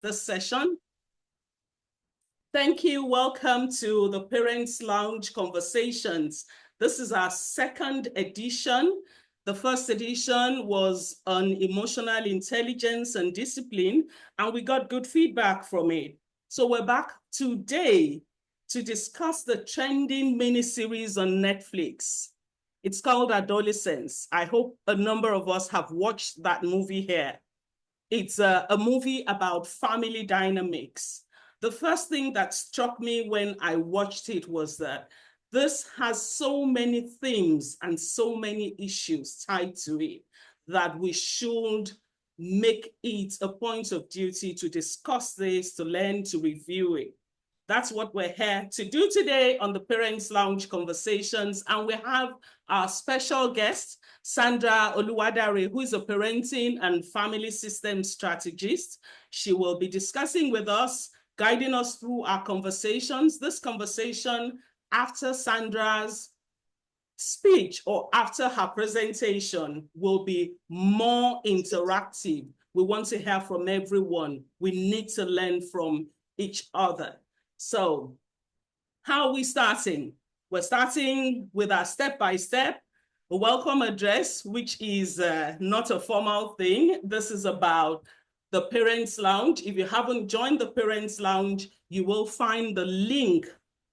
this session. Thank you. Welcome to the Parents Lounge Conversations. This is our second edition. The first edition was on emotional intelligence and discipline, and we got good feedback from it. So we're back today to discuss the trending miniseries on Netflix. It's called Adolescence. I hope a number of us have watched that movie here. It's a movie about family dynamics. The first thing that struck me when I watched it was that this has so many themes and so many issues tied to it that we should make it a point of duty to discuss this, to learn, to review it. That's what we're here to do today on the Parents Lounge Conversations. And we have our special guest, Sandra Oluwadare, who is a parenting and family systems strategist. She will be discussing with us, guiding us through our conversations. This conversation after Sandra's speech or after her presentation will be more interactive. We want to hear from everyone. We need to learn from each other. So how are we starting? We're starting with our step-by-step, a welcome address, which is not a formal thing. This is about the Parents Lounge. If you haven't joined the Parents Lounge, you will find the link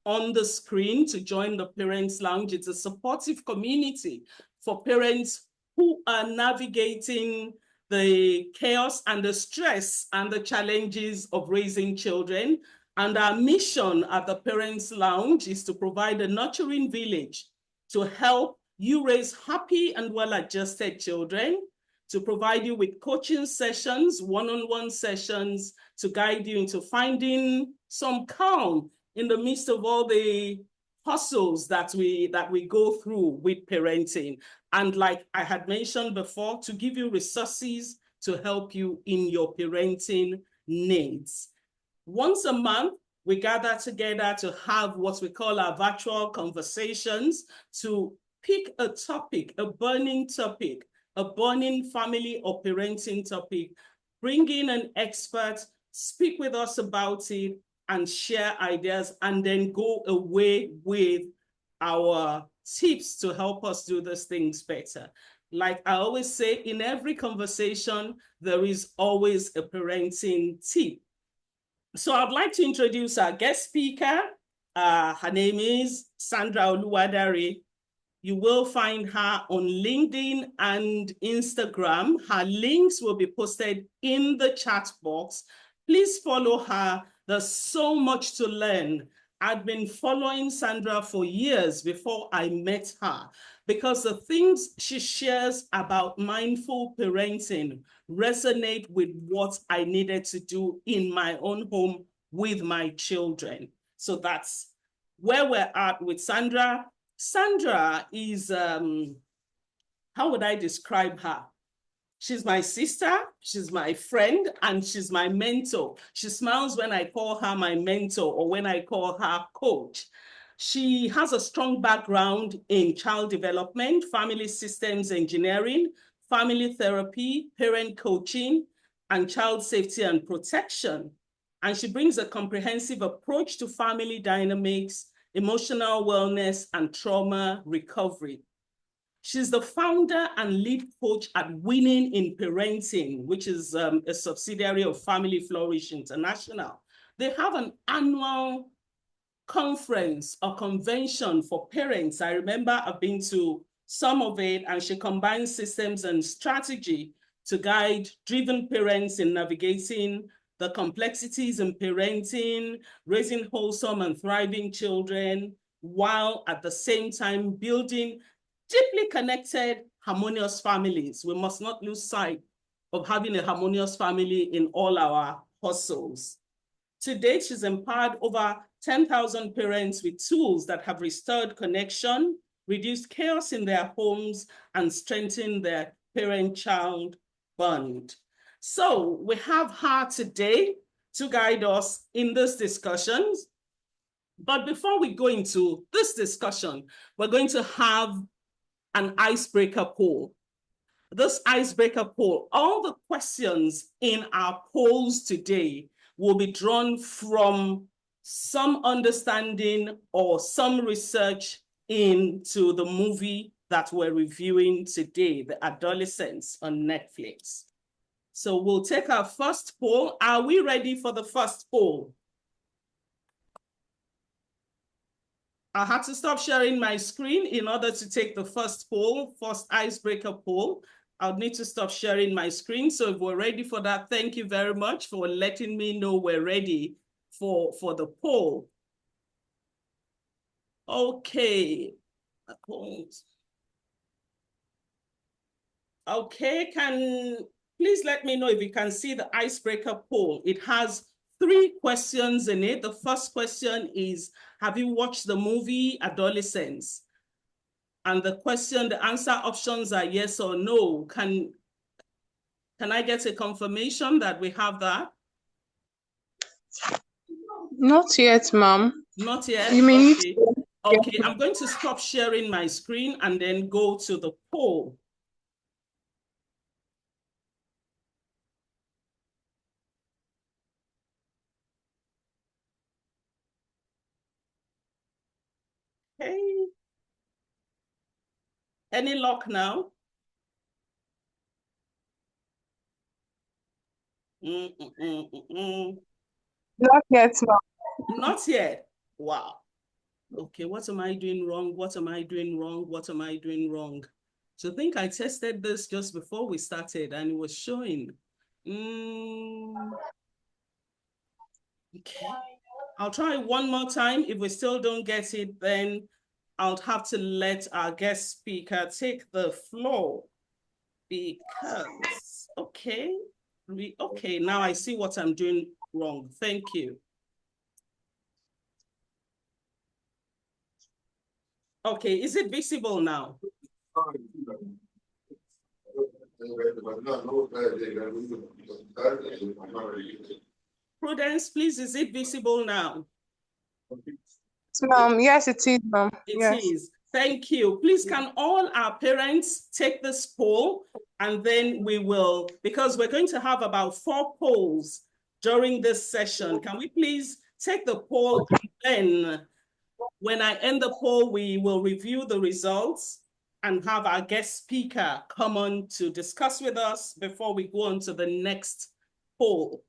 on the screen to join the Parents Lounge. It's a supportive community for parents who are navigating the chaos and the stress and the challenges of raising children. And our mission at the Parents Lounge is to provide a nurturing village to help you raise happy and well-adjusted children, to provide you with coaching sessions, one-on-one sessions, to guide you into finding some calm in the midst of all the hustles that we go through with parenting. And like I had mentioned before, to give you resources to help you in your parenting needs. Once a month, we gather together to have what we call our virtual conversations, to pick a topic, a burning topic, a burning family or parenting topic, bring in an expert, speak with us about it, and share ideas, and then go away with our tips to help us do these things better. Like I always say, in every conversation, there is always a parenting tip. So I'd like to introduce our guest speaker. Her name is Sandra Oluwadare. You will find her on LinkedIn and Instagram. Her links will be posted in the chat box. Please follow her. There's so much to learn. I've been following Sandra for years before I met her, because the things she shares about mindful parenting resonate with what I needed to do in my own home with my children. So that's where we're at with Sandra. Sandra is, how would I describe her? She's my sister, she's my friend, and she's my mentor. She smiles when I call her my mentor or when I call her coach. She has a strong background in child development, family systems engineering, family therapy, parent coaching, and child safety and protection. And she brings a comprehensive approach to family dynamics, emotional wellness, and trauma recovery. She's the founder and lead coach at Winning in Parenting, which is a subsidiary of Family Flourish International. They have an annual conference or convention for parents. I remember I've been to some of it, and she combines systems and strategy to guide driven parents in navigating the complexities in parenting, raising wholesome and thriving children, while at the same time building deeply connected, harmonious families. We must not lose sight of having a harmonious family in all our hustles. To date, she's empowered over 10,000 parents with tools that have restored connection, reduced chaos in their homes, and strengthened their parent-child bond. So we have her today to guide us in these discussions. But before we go into this discussion, we're going to have an icebreaker poll. This icebreaker poll, all the questions in our polls today will be drawn from some understanding or some research into the movie that we're reviewing today, The Adolescents on Netflix. So we'll take our first poll. Are we ready for the first poll? I had to stop sharing my screen in order to take the first poll, first icebreaker poll. I'll need to stop sharing my screen. So if we're ready for that, thank you very much for letting me know we're ready for the poll. Okay. Okay, please let me know if you can see the icebreaker poll. It has 3 questions in it. The first question is, have you watched the movie Adolescents? And the answer options are yes or no. Can I get a confirmation that we have that? Not yet, ma'am. Not yet? You may Okay. Okay, I'm going to stop sharing my screen and then go to the poll. Okay. Any luck now? Not yet, ma'am. Not yet. Wow. Okay, what am I doing wrong? What am I doing wrong? What am I doing wrong? So I think I tested this just before we started and it was showing. Okay. I'll try one more time. If we still don't get it, then I'll have to let our guest speaker take the floor because, okay, now I see what I'm doing wrong. Thank you. Okay, is it visible now? Prudence, please, is it visible now? Yes, it is, ma'am. It is. Thank you. Please, can all our parents take this poll? And then we will, because we're going to have about 4 polls during this session. Can we please take the poll, and then when I end the poll, we will review the results and have our guest speaker come on to discuss with us before we go on to the next poll.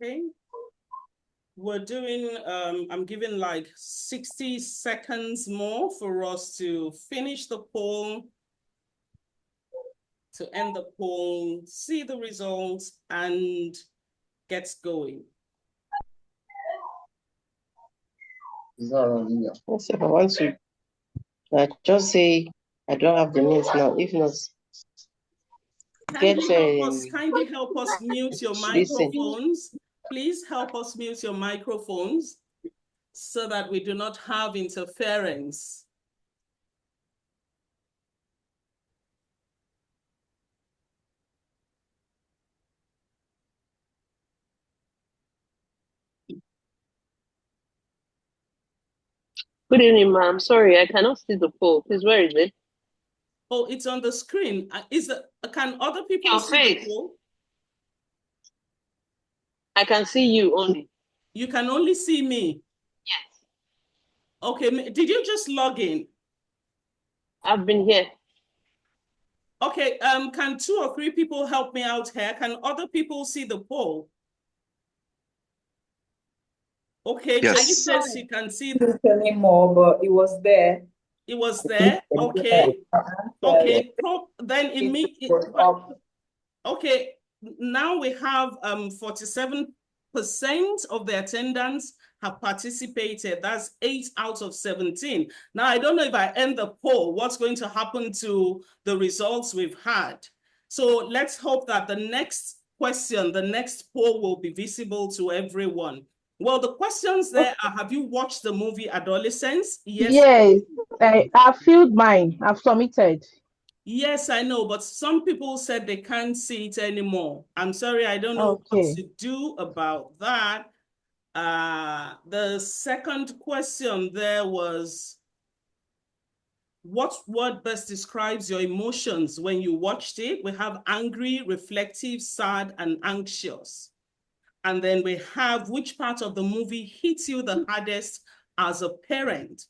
Okay. We're doing, I'm giving like 60 seconds more for us to finish the poll, to end the poll, see the results, and get going. Yes, if I want to just say I don't have the means now. If not, kindly help us mute your microphones. Please help us mute your microphones so that we do not have interference. Good evening, ma'am. Sorry, I cannot see the poll. Please, where is it? Oh, it's on the screen. Can other people see the poll? I can see you only. You can only see me? Yes. Okay, did you just log in? I've been here. Okay, can 2 or 3 people help me out here? Can other people see the poll? Okay, yes. Jenny says she can see anymore, but it was there. It was there? Okay. Okay, then it means okay, now we have 47% of the attendants have participated. That's 8 out of 17. Now, I don't know if I end the poll, what's going to happen to the results we've had. So let's hope that the next question, the next poll will be visible to everyone. Well, the questions there are, have you watched the movie Adolescents? Yes. Yes, I filled mine. I've submitted. Yes, I know, but some people said they can't see it anymore. I'm sorry, I don't know what Okay. to do about that. The second question there was, what word best describes your emotions when you watched it? We have angry, reflective, sad, and anxious. And then we have which part of the movie hits you the hardest as a parent?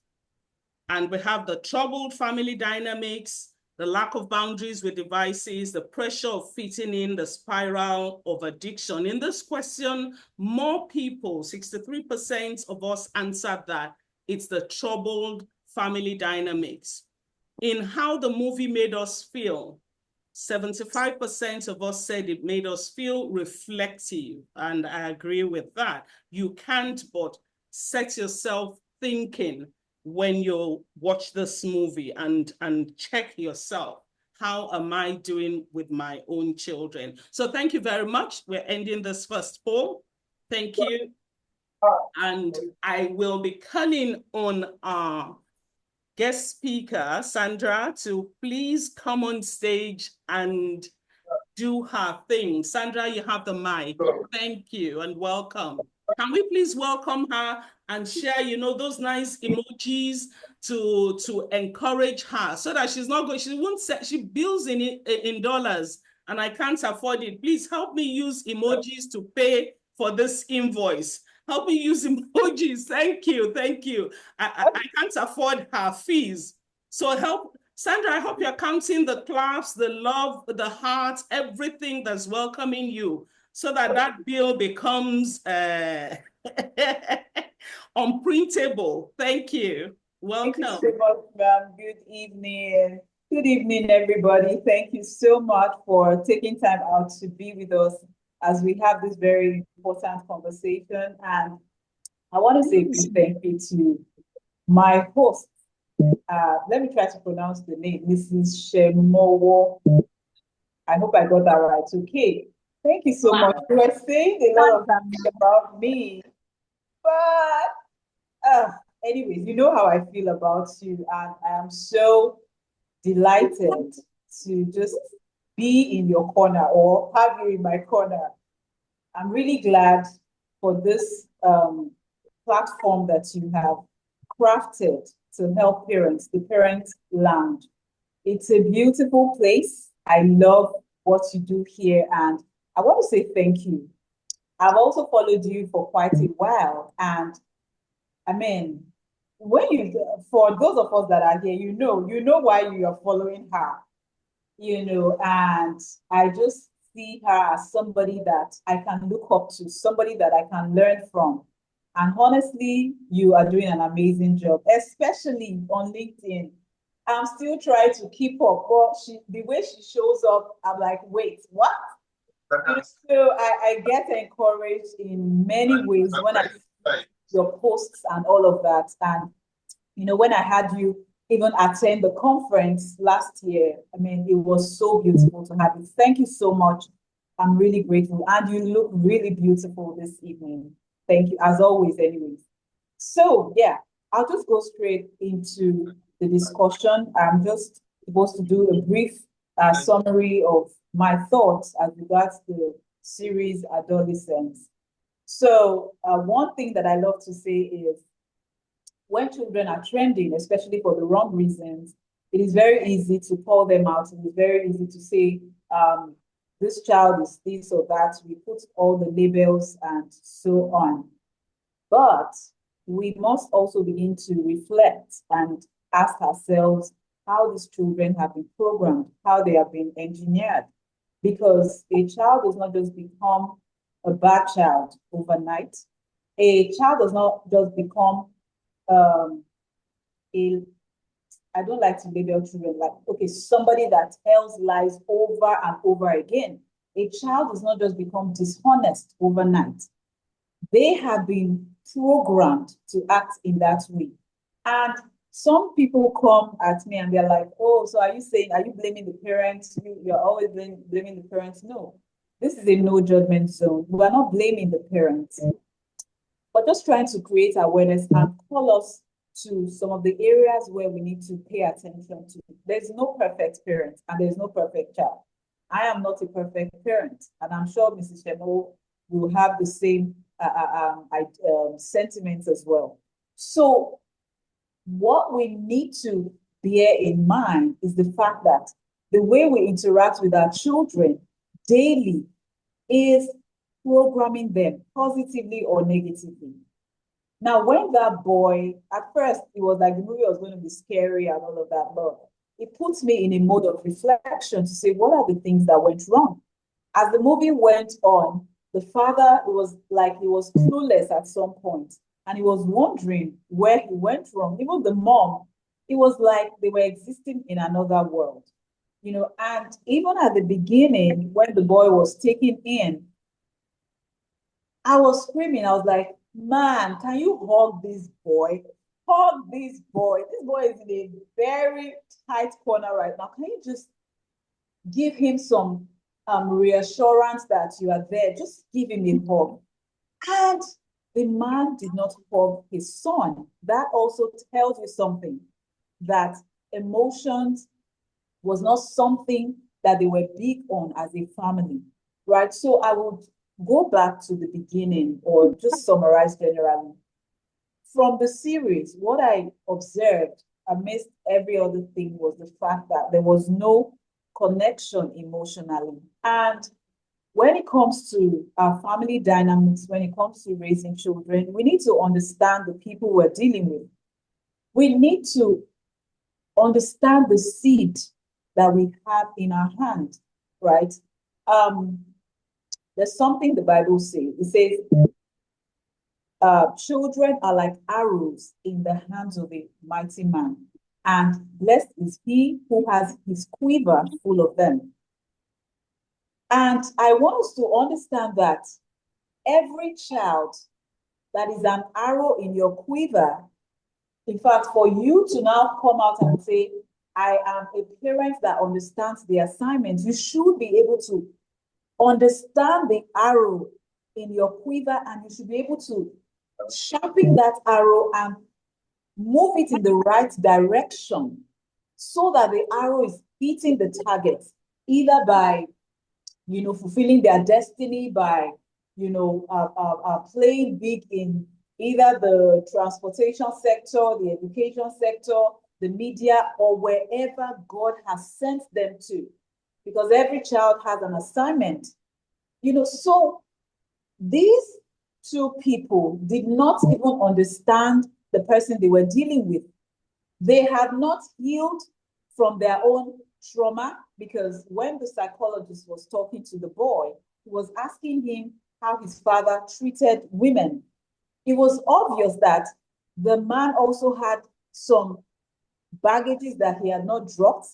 And we have the troubled family dynamics, the lack of boundaries with devices, the pressure of fitting in, the spiral of addiction. In this question, more people, 63% of us answered that it's the troubled family dynamics. In how the movie made us feel, 75% of us said it made us feel reflective, and I agree with that. You can't but set yourself thinking when you watch this movie and check yourself. How am I doing with my own children? So thank you very much. We're ending this first poll. Thank you. And I will be calling on our guest speaker, Sandra, to please come on stage and do her thing. Sandra, you have the mic. Thank you and welcome. Can we please welcome her and share, those nice emojis to encourage her so that she's not going, she won't say, she bills in dollars and I can't afford it. Please help me use emojis to pay for this invoice. Help me use emojis. Thank you. Thank you. I can't afford her fees. So help, Sandra, I hope you're counting the claps, the love, the heart, everything that's welcoming you so that that bill becomes unprintable. Thank you. Welcome. Thank you so much, ma'am. Good evening. Good evening, everybody. Thank you so much for taking time out to be with us as we have this very important conversation. And I want to say a big thank you to my host. Let me try to pronounce the name, Mrs. Shemowo. I hope I got that right. Okay. Thank you so much. You were saying a lot of things about me, but anyways, you know how I feel about you, and I am so delighted to just be in your corner or have you in my corner. I'm really glad for this platform that you have crafted to help parents, the Parent Lounge. It's a beautiful place. I love what you do here, and I want to say thank you. I've also followed you for quite a while, and I mean, for those of us that are here, you know why you are following her, and I just see her as somebody that I can look up to, somebody that I can learn from. And honestly, you are doing an amazing job, especially on LinkedIn. I'm still trying to keep up, but the way she shows up, I'm like, wait, what? So I get encouraged in many ways when I see your posts and all of that. And when I had you even attend the conference last year, I mean, it was so beautiful to have you. Thank you so much. I'm really grateful. And you look really beautiful this evening. Thank you, as always, anyways. So, yeah, I'll just go straight into the discussion. I'm just supposed to do a brief summary of my thoughts as regards the series Adolescents. So, one thing that I love to say is when children are trending, especially for the wrong reasons, it is very easy to call them out. It is very easy to say, this child is this or that. We put all the labels and so on. But we must also begin to reflect and ask ourselves how these children have been programmed, how they have been engineered. Because a child does not just become a bad child overnight. A child does not just become I don't like to label children like, okay, somebody that tells lies over and over again. A child does not just become dishonest overnight. They have been programmed to act in that way. And some people come at me and they're like, oh, so are you blaming the parents? You're always blaming the parents? No. this is a no judgment zone. We are not blaming the parents, but just trying to create awareness and call us to some of the areas where we need to pay attention to. There's no perfect parent and there's no perfect child. I am not a perfect parent, and I'm sure Mrs. Shemo will have the same sentiments as well. So what we need to bear in mind is the fact that the way we interact with our children daily is programming them positively or negatively. Now, when that boy, at first, it was like the movie was going to be scary and all of that, but it puts me in a mode of reflection to say, what are the things that went wrong? As the movie went on, the father, it was like he was clueless at some point, and he was wondering where he went wrong. Even the mom, it was like they were existing in another world, you know. And even at the beginning, when the boy was taken in, I was screaming. I was like, man, can you hug this boy? Hug this boy. This boy is in a very tight corner right now. Can you just give him some reassurance that you are there? Just give him a hug. And the man did not hug his son. That also tells you something, that emotions was not something that they were big on as a family, right? So I would go back to the beginning, or just summarize generally. From the series, what I observed amidst every other thing was the fact that there was no connection emotionally. And when it comes to our family dynamics, when it comes to raising children, we need to understand the people we're dealing with. We need to understand the seed that we have in our hand, right? There's something the Bible says. It says, children are like arrows in the hands of a mighty man, and blessed is he who has his quiver full of them. And I want us to understand that every child that is an arrow in your quiver, in fact, for you to now come out and say, I am a parent that understands the assignment, you should be able to understand the arrow in your quiver, and you should be able to sharpen that arrow and move it in the right direction so that the arrow is hitting the target, either by, you know, fulfilling their destiny, by, you know, playing big in either the transportation sector, the education sector, the media, or wherever God has sent them to. Because every child has an assignment, you know. So these two people did not even understand the person they were dealing with. They had not healed from their own trauma, because when the psychologist was talking to the boy, he was asking him how his father treated women. It was obvious that the man also had some baggages that he had not dropped.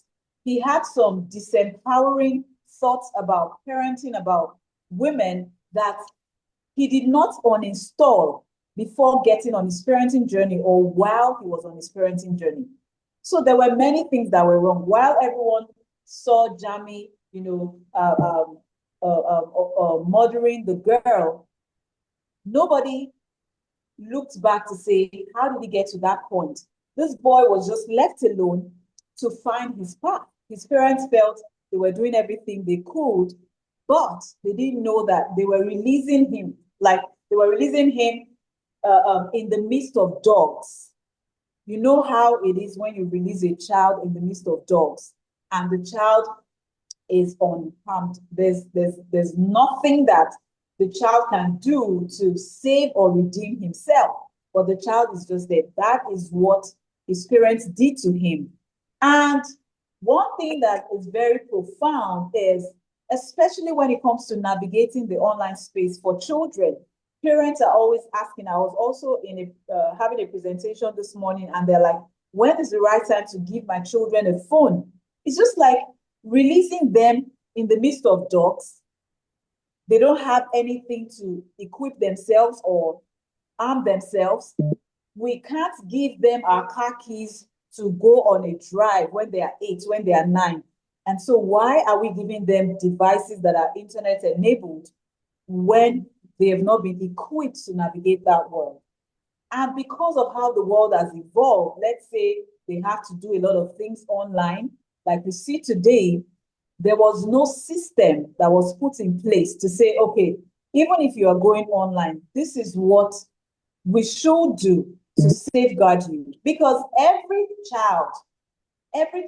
He had some disempowering thoughts about parenting, about women, that he did not uninstall before getting on his parenting journey or while he was on his parenting journey. So there were many things that were wrong. While everyone saw Jamie, you know, murdering the girl, nobody looked back to say, how did he get to that point? This boy was just left alone to find his path. His parents felt they were doing everything they could, but they didn't know that they were releasing him, like they were releasing him in the midst of dogs. You know how it is when you release a child in the midst of dogs and the child is unharmed. There's nothing that the child can do to save or redeem himself, but the child is just there. That is what his parents did to him. And one thing that is very profound is, especially when it comes to navigating the online space for children, parents are always asking. I was also in having a presentation this morning, and they're like, when is the right time to give my children a phone? It's just like releasing them in the midst of dogs. They don't have anything to equip themselves or arm themselves. We can't give them our car keys to go on a drive when they are 8, when they are 9. And so why are we giving them devices that are internet enabled when they have not been equipped to navigate that world? And because of how the world has evolved, let's say they have to do a lot of things online, like we see today, there was no system that was put in place to say, okay, even if you are going online, this is what we should do to safeguard you. Because every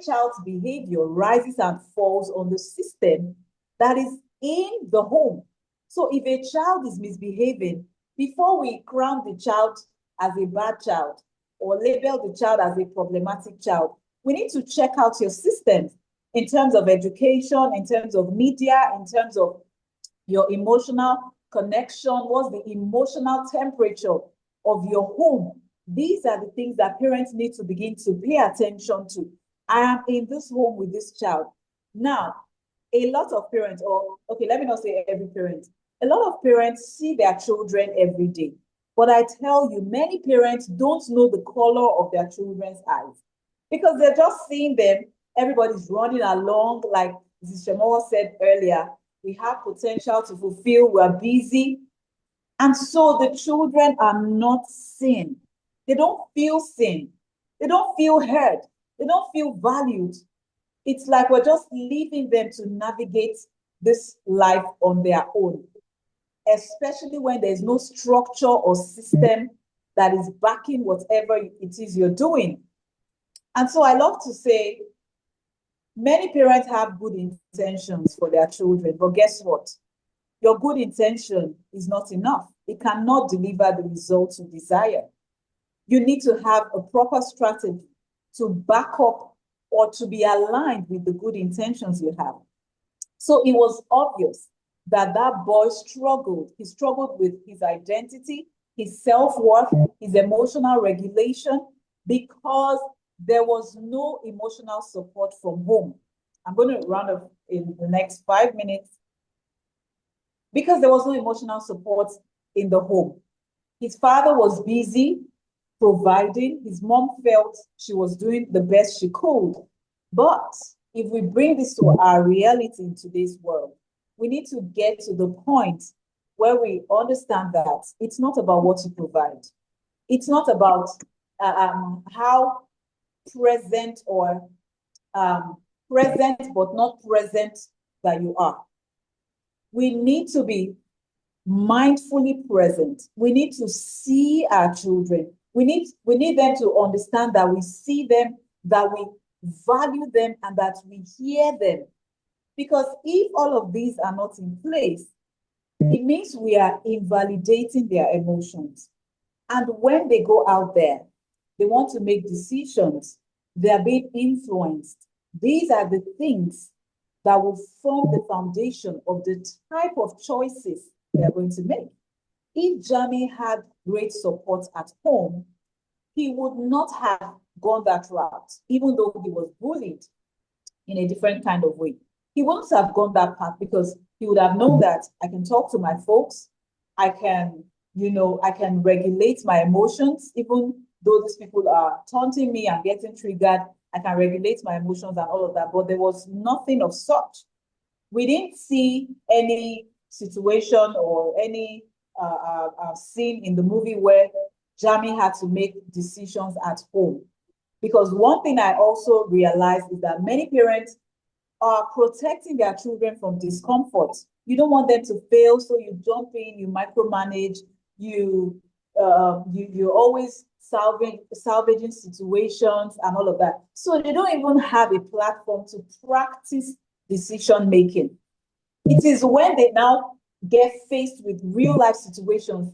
child's behavior rises and falls on the system that is in the home. So if a child is misbehaving, before we crown the child as a bad child or label the child as a problematic child, we need to check out your systems in terms of education, in terms of media, in terms of your emotional connection, what's the emotional temperature of your home. These are the things that parents need to begin to pay attention to. I am in this home with this child. Now, a lot of parents, or okay, let me not say every parent, a lot of parents see their children every day. But I tell you, many parents don't know the color of their children's eyes because they're just seeing them. Everybody's running along, like Mrs. Shemoa said earlier. We have potential to fulfill, we're busy. And so the children are not seen. They don't feel seen. They don't feel heard. They don't feel valued. It's like we're just leaving them to navigate this life on their own, especially when there's no structure or system that is backing whatever it is you're doing. And so I love to say, many parents have good intentions for their children, but guess what? Your good intention is not enough. It cannot deliver the results you desire. You need to have a proper strategy to back up or to be aligned with the good intentions you have. So it was obvious that that boy struggled. He struggled with his identity, his self-worth, his emotional regulation, because there was no emotional support from home. I'm going to round up in the next 5 minutes. Because there was no emotional support in the home. His father was busy providing. His mom felt she was doing the best she could. But if we bring this to our reality in today's world, we need to get to the point where we understand that it's not about what you provide. It's not about how present or present but not present that you are. We need to be mindfully present. We need to see our children. We need them to understand that we see them, that we value them, and that we hear them. Because if all of these are not in place, it means we are invalidating their emotions. And when they go out there, they want to make decisions. They are being influenced. These are the things that will form the foundation of the type of choices they are going to make. If Jamie had great support at home, he would not have gone that route, even though he was bullied in a different kind of way. He wouldn't have gone that path because he would have known that I can talk to my folks, I can regulate my emotions, even though these people are taunting me and getting triggered, I can regulate my emotions and all of that. But there was nothing of such. We didn't see any situation or any scene in the movie where Jamie had to make decisions at home. Because one thing I also realized is that many parents are protecting their children from discomfort. You don't want them to fail, so you jump in, you micromanage, you're always salvaging situations and all of that. So they don't even have a platform to practice decision making. It is when they now get faced with real life situations,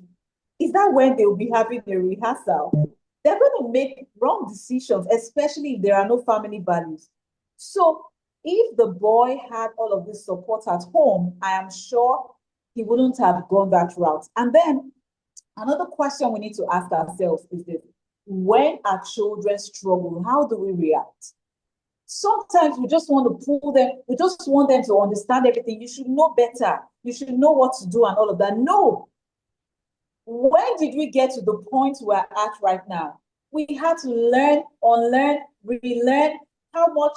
is that when they will be having a rehearsal? They're going to make wrong decisions, especially if there are no family values. So if the boy had all of this support at home, I am sure he wouldn't have gone that route. And then another question we need to ask ourselves is this: when our children struggle, how do we react? Sometimes we just want to pull them, we just want them to understand everything. You should know better. You should know what to do and all of that. No. When did we get to the point we're at right now? We had to learn, unlearn, relearn how much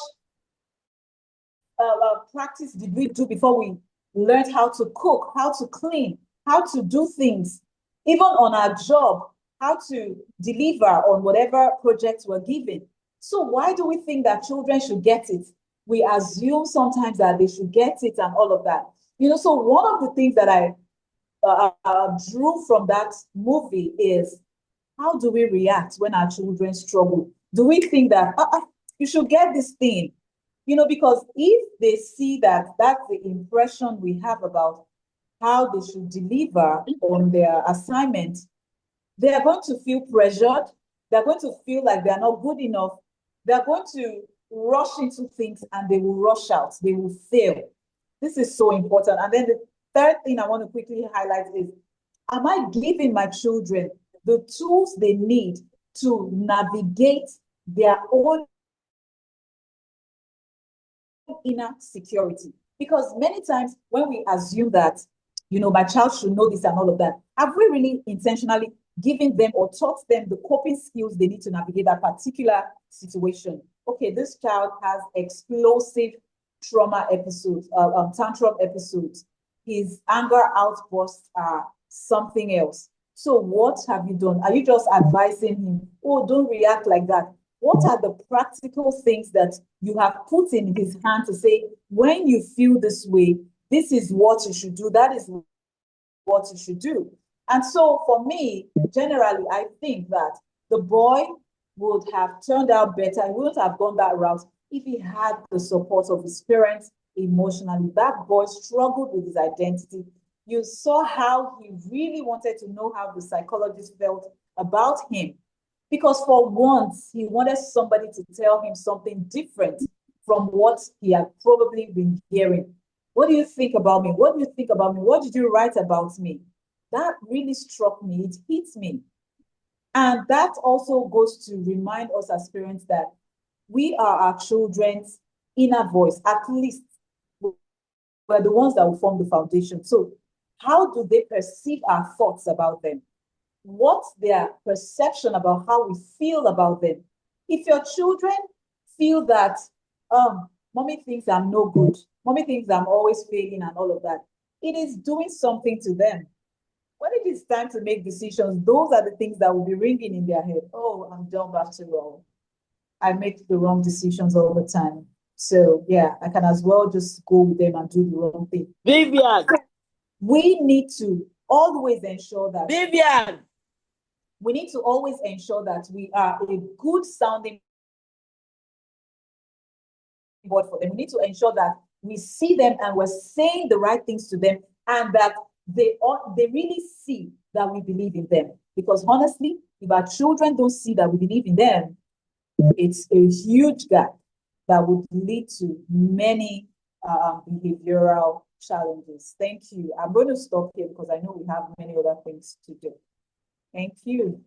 practice did we do before we learned how to cook, how to clean, how to do things, even on our job, how to deliver on whatever projects we're given? So why do we think that children should get it? We assume sometimes that they should get it and all of that. So one of the things that I drew from that movie is, how do we react when our children struggle? Do we think that you should get this thing? Because if they see that that's the impression we have about how they should deliver on their assignment, they are going to feel pressured. They're going to feel like they're not good enough. They're going to rush into things and they will rush out. They will fail. This is so important. And then the third thing I want to quickly highlight is, am I giving my children the tools they need to navigate their own inner security? Because many times when we assume that, my child should know this and all of that, have we really intentionally given them or taught them the coping skills they need to navigate that particular situation? Okay, this child has explosive trauma episodes, tantrum episodes. His anger outbursts are something else. So what have you done? Are you just advising him, oh, don't react like that? What are the practical things that you have put in his hand to say, when you feel this way, this is what you should do, that is what you should do? And so for me, generally, I think that the boy would have turned out better. He wouldn't have gone that route if he had the support of his parents emotionally. That boy struggled with his identity. You saw how he really wanted to know how the psychologist felt about him, because for once he wanted somebody to tell him something different from what he had probably been hearing. What do you think about me? What do you think about me? What did you write about me? That really struck me. It hit me. And that also goes to remind us as parents that we are our children's inner voice. At least we're the ones that will form the foundation. So how do they perceive our thoughts about them? What's their perception about how we feel about them? If your children feel that, mommy thinks I'm no good, mommy thinks I'm always failing and all of that, it is doing something to them. When it is time to make decisions, those are the things that will be ringing in their head. Oh, I'm dumb after all. I make the wrong decisions all the time. So yeah, I can as well just go with them and do the wrong thing. Vivian. We need to always ensure that. Vivian. We need to always ensure that we are a good sounding board for them. We need to ensure that we see them and we're saying the right things to them, and that they really see that we believe in them. Because honestly, if our children don't see that we believe in them, it's a huge gap that would lead to many behavioral challenges. Thank you. I'm going to stop here because I know we have many other things to do. Thank you.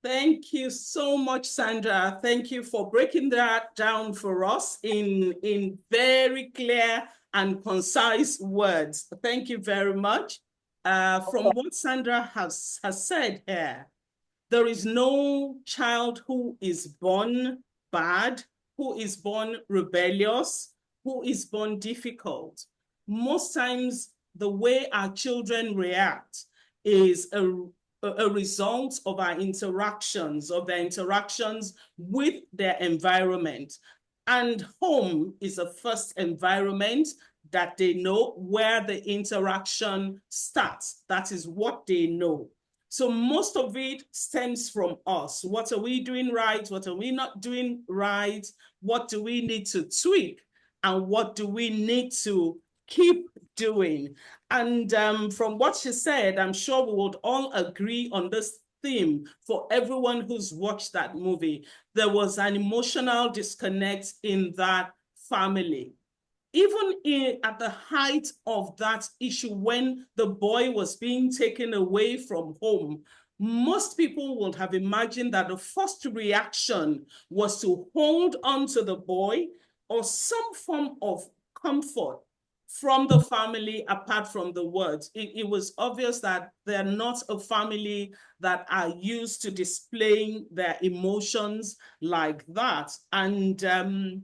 Thank you so much, Sandra. Thank you for breaking that down for us in very clear and concise words. Thank you very much. From what Sandra has said here, there is no child who is born bad, who is born rebellious, who is born difficult. Most times, the way our children react is a result of our interactions, of their interactions with their environment. And home is the first environment that they know, where the interaction starts. That is what they know. So most of it stems from us. What are we doing right? What are we not doing right? What do we need to tweak? And what do we need to keep doing? And from what she said, I'm sure we would all agree on this theme for everyone who's watched that movie. There was an emotional disconnect in that family. Even at the height of that issue, when the boy was being taken away from home, most people would have imagined that the first reaction was to hold on to the boy or some form of comfort from the family apart from the words. It was obvious that they're not a family that are used to displaying their emotions like that. And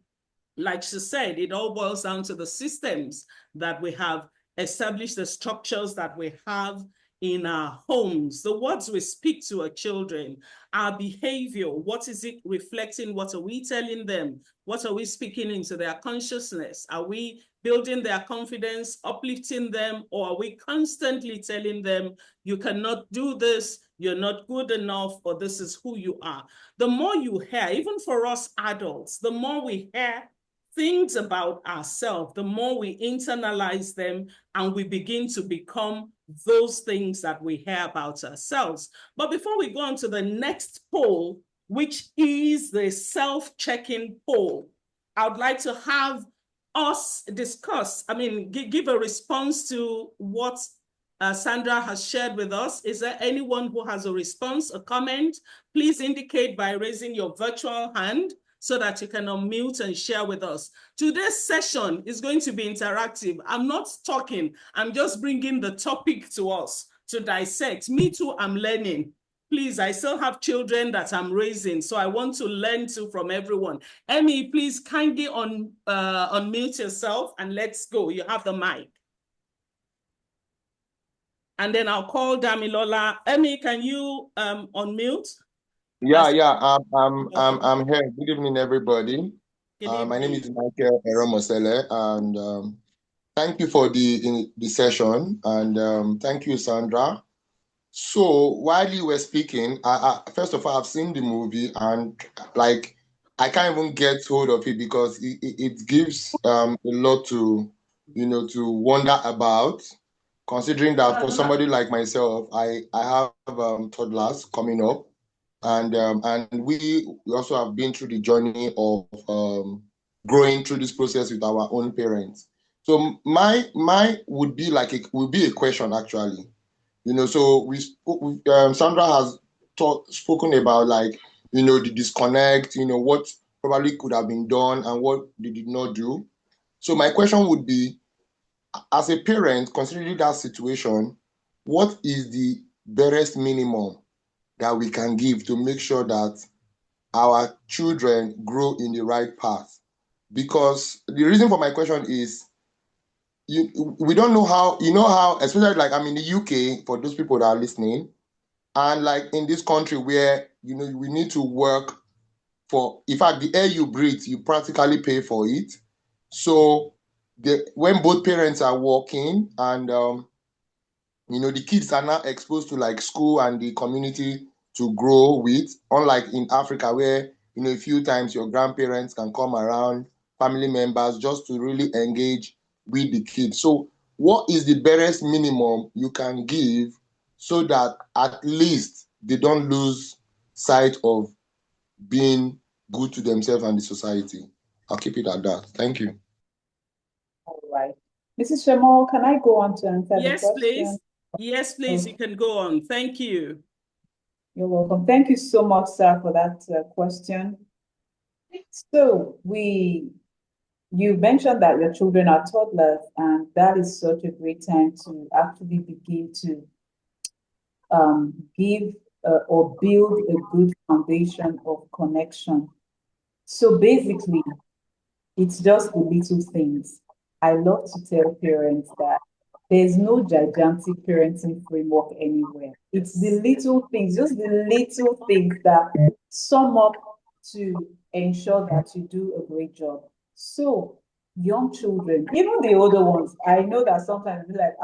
like she said, it all boils down to the systems that we have established, the structures that we have in our homes, the words we speak to our children, our behavior, what is it reflecting? What are we telling them? What are we speaking into their consciousness? Are we building their confidence, uplifting them, or are we constantly telling them, you cannot do this, you're not good enough, or this is who you are? The more you hear, even for us adults, the more we hear things about ourselves, the more we internalize them and we begin to become those things that we hear about ourselves. But before we go on to the next poll, which is the self-checking poll, I would like to have us discuss, give a response to what Sandra has shared with us. Is there anyone who has a response, a comment? Please indicate by raising your virtual hand so that you can unmute and share with us. Today's session is going to be interactive. I'm not talking, I'm just bringing the topic to us to dissect. Me too, I'm learning. Please, I still have children that I'm raising, so I want to learn too from everyone. Emmy, please kindly unmute yourself and let's go. You have the mic. And then I'll call Damilola. Emmy, can you unmute? Yeah, I'm here. Good evening, everybody. My name is Michael Eromosele, and thank you for the session, and thank you, Sandra. So while you were speaking, I first of all, I've seen the movie, and like I can't even get hold of it because it gives a lot to to wonder about. Considering that for somebody like myself, I have toddlers coming up. And we also have been through the journey of growing through this process with our own parents. So my would be a question actually. So Sandra has spoken about the disconnect, what probably could have been done and what they did not do. So my question would be, as a parent, considering that situation, what is the barest minimum that we can give to make sure that our children grow in the right path? Because the reason for my question is, we don't know how, especially like I'm in the UK, for those people that are listening, and like in this country where, we need to work for, in fact, the air you breathe, you practically pay for it. So when both parents are working and the kids are now exposed to like school and the community to grow with, unlike in Africa where, a few times your grandparents can come around, family members, just to really engage with the kids. So what is the barest minimum you can give so that at least they don't lose sight of being good to themselves and the society? I'll keep it at that. Thank you. All right. Mrs. Shemo, can I go on to answer the question? Please. Yes, please, you can go on. Thank you. You're welcome. Thank you so much, sir, for that question. So you mentioned that your children are toddlers, and that is such a great time to actually begin to give or build a good foundation of connection. So basically, it's just the little things. I love to tell parents that there's no gigantic parenting framework anywhere. It's the little things, just the little things that sum up to ensure that you do a great job. So young children, even the older ones, I know that sometimes be like,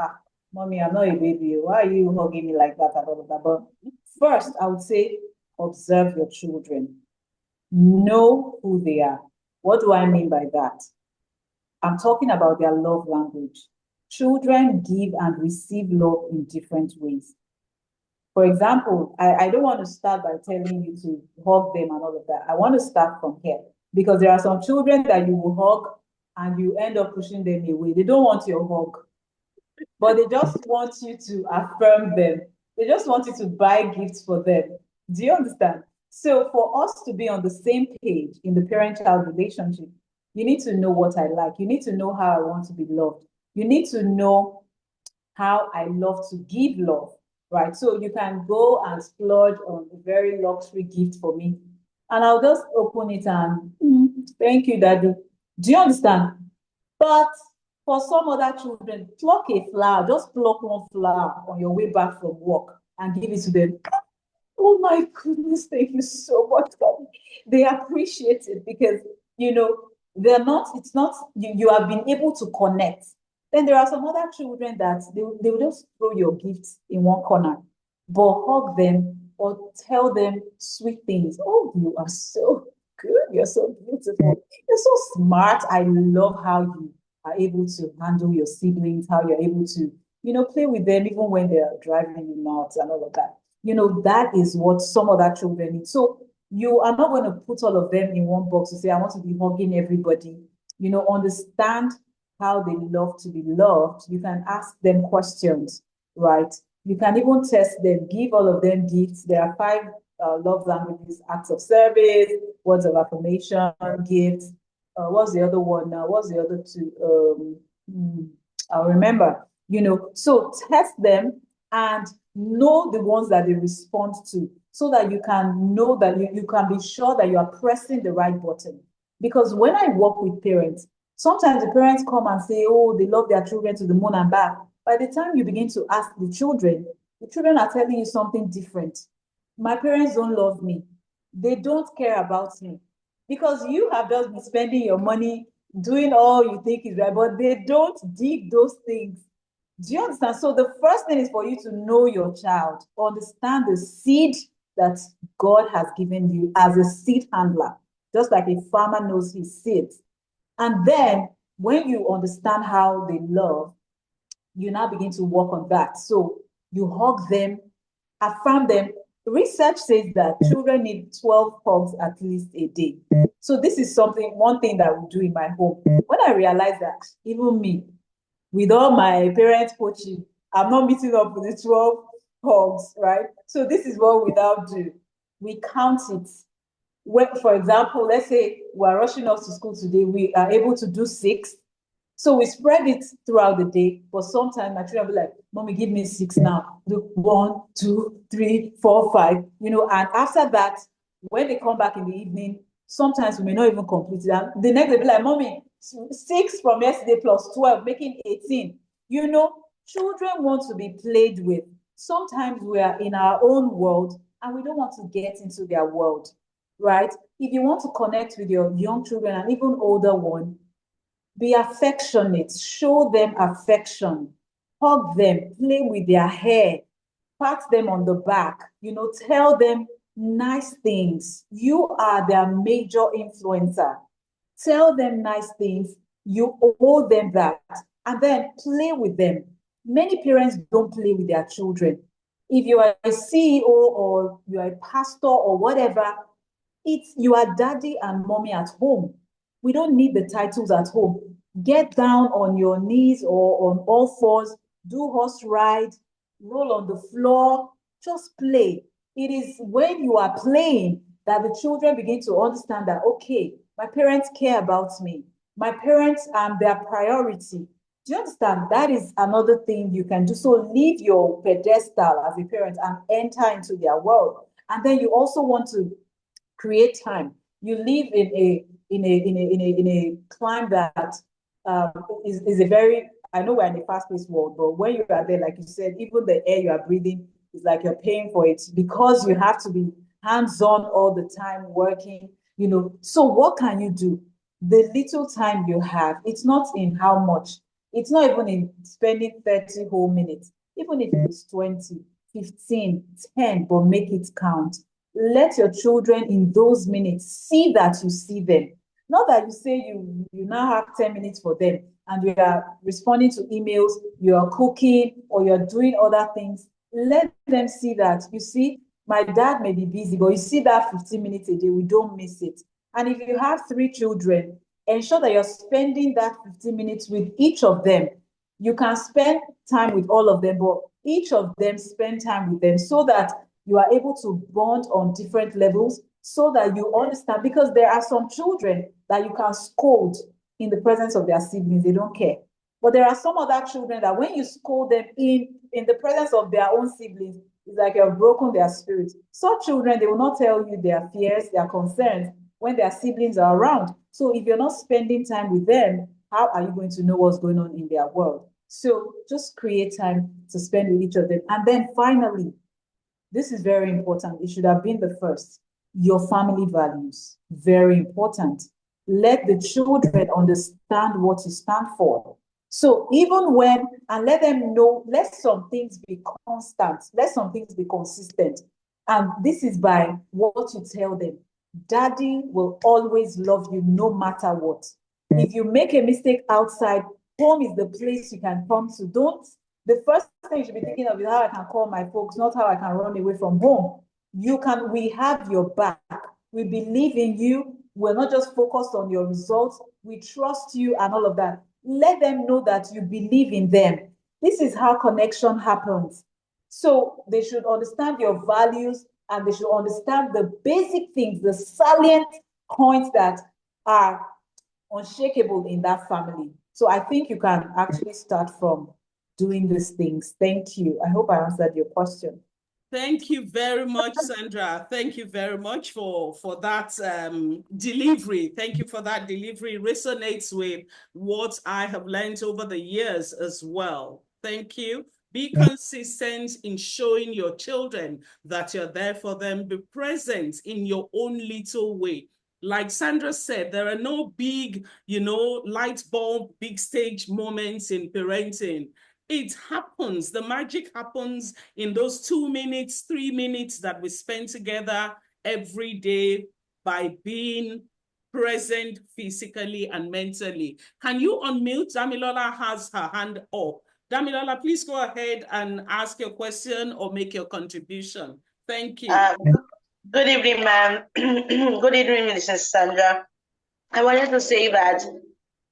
mommy, I'm not a baby. Why are you hugging me like that? But first, I would say, observe your children. Know who they are. What do I mean by that? I'm talking about their love language. Children give and receive love in different ways. For example, I don't want to start by telling you to hug them and all of that. I want to start from here because there are some children that you will hug and you end up pushing them away. They don't want your hug, but they just want you to affirm them. They just want you to buy gifts for them. Do you understand? So for us to be on the same page in the parent-child relationship, you need to know what I like. You need to know how I want to be loved. You need to know how I love to give love, right? So you can go and splurge on a very luxury gift for me, and I'll just open it and thank you, Daddy. Do you understand? But for some other children, pluck a flower, just pluck one flower on your way back from work and give it to them. Oh my goodness, thank you so much, Daddy. They appreciate it because, they're not, it's not, you have been able to connect. Then there are some other children that they will just throw your gifts in one corner, but hug them or tell them sweet things. Oh, you are so good. You're so beautiful. You're so smart. I love how you are able to handle your siblings, how you're able to, play with them even when they're driving you nuts and all of that. That is what some other children need. So you are not going to put all of them in one box to say, I want to be hugging everybody. Understand how they love to be loved. You can ask them questions, right? You can even test them, give all of them gifts. There are 5 love languages: acts of service, words of affirmation, gifts. What's the other one now? What's the other 2? I'll remember. So test them and know the ones that they respond to so that you can know that you can be sure that you are pressing the right button. Because when I work with parents, sometimes the parents come and say, oh, they love their children to the moon and back. By the time you begin to ask the children are telling you something different. My parents don't love me. They don't care about me. Because you have just been spending your money doing all you think is right, but they don't dig those things. Do you understand? So the first thing is for you to know your child, understand the seed that God has given you as a seed handler, just like a farmer knows his seeds. And then when you understand how they love, you now begin to work on that. So you hug them, affirm them. Research says that children need 12 hugs at least a day. So this is one thing that we do in my home. When I realized that even me, with all my parents coaching, I'm not meeting up with the 12 hugs, right? So this is what we now do. We count it. When, for example, let's say we're rushing off to school today, we are able to do 6. So we spread it throughout the day, but sometimes my children will be like, Mommy, give me 6 now. Do 1, 2, 3, 4, 5, and after that, when they come back in the evening, sometimes we may not even complete it. And the next day, be like, Mommy, 6 from yesterday plus 12, making 18. Children want to be played with. Sometimes we are in our own world and we don't want to get into their world, right? If you want to connect with your young children and even older one, be affectionate, show them affection, hug them, play with their hair, pat them on the back, tell them nice things. You are their major influencer. Tell them nice things. You owe them that. And then play with them. Many parents don't play with their children. If you are a CEO or you are a pastor or whatever, you are daddy and mommy at home. We don't need the titles at home. Get down on your knees or on all fours, do horse ride, roll on the floor, just play. It is when you are playing that the children begin to understand that, okay, my parents care about me. My parents are their priority. Do you understand? That is another thing you can do. So leave your pedestal as a parent and enter into their world. And then you also want to create time. You live in a climate that is a very, I know we're in a fast-paced world, but when you are there, like you said, even the air you are breathing is like you're paying for it because you have to be hands-on all the time working, So what can you do? The little time you have, it's not in how much, it's not even in spending 30 whole minutes, even if it's 20, 15, 10, but make it count. Let your children in those minutes see that you see them. Not that you say you now have 10 minutes for them and you are responding to emails, you are cooking, or you're doing other things. Let them see that, you see, my dad may be busy, but you see that 15 minutes a day, we don't miss it. And if you have 3 children, ensure that you're spending that 15 minutes with each of them. You can spend time with all of them, but each of them spend time with them so that you are able to bond on different levels so that you understand, because there are some children that you can scold in the presence of their siblings, they don't care. But there are some other children that when you scold them in the presence of their own siblings, it's like you've broken their spirit. Some children, they will not tell you their fears, their concerns, when their siblings are around. So if you're not spending time with them, how are you going to know what's going on in their world? So just create time to spend with each of them. And then finally, this is very important. It should have been the first. Your family values, very important. Let the children understand what you stand for. So even when, and let them know, let some things be constant, let some things be consistent. And this is by what you tell them. Daddy will always love you no matter what. If you make a mistake outside, home is the place you can come to. Don't, the first thing you should be thinking of is how I can call my folks, not how I can run away from home. We have your back. We believe in you. We're not just focused on your results. We trust you and all of that. Let them know that you believe in them. This is how connection happens. So they should understand your values and they should understand the basic things, the salient points that are unshakable in that family. So I think you can actually start from doing these things. Thank you. I hope I answered your question. Thank you very much, Sandra. Thank you very much for that delivery. Thank you for that delivery. It resonates with what I have learned over the years as well. Thank you. Be consistent in showing your children that you're there for them. Be present in your own little way. Like Sandra said, there are no big, light bulb, big stage moments in parenting. It happens. The magic happens in those 2 minutes, 3 minutes that we spend together every day by being present physically and mentally. Can you unmute? Damilola has her hand up. Damilola, please go ahead and ask your question or make your contribution. Thank you. Good evening, ma'am. Good evening, Mrs. Sandra. I wanted to say that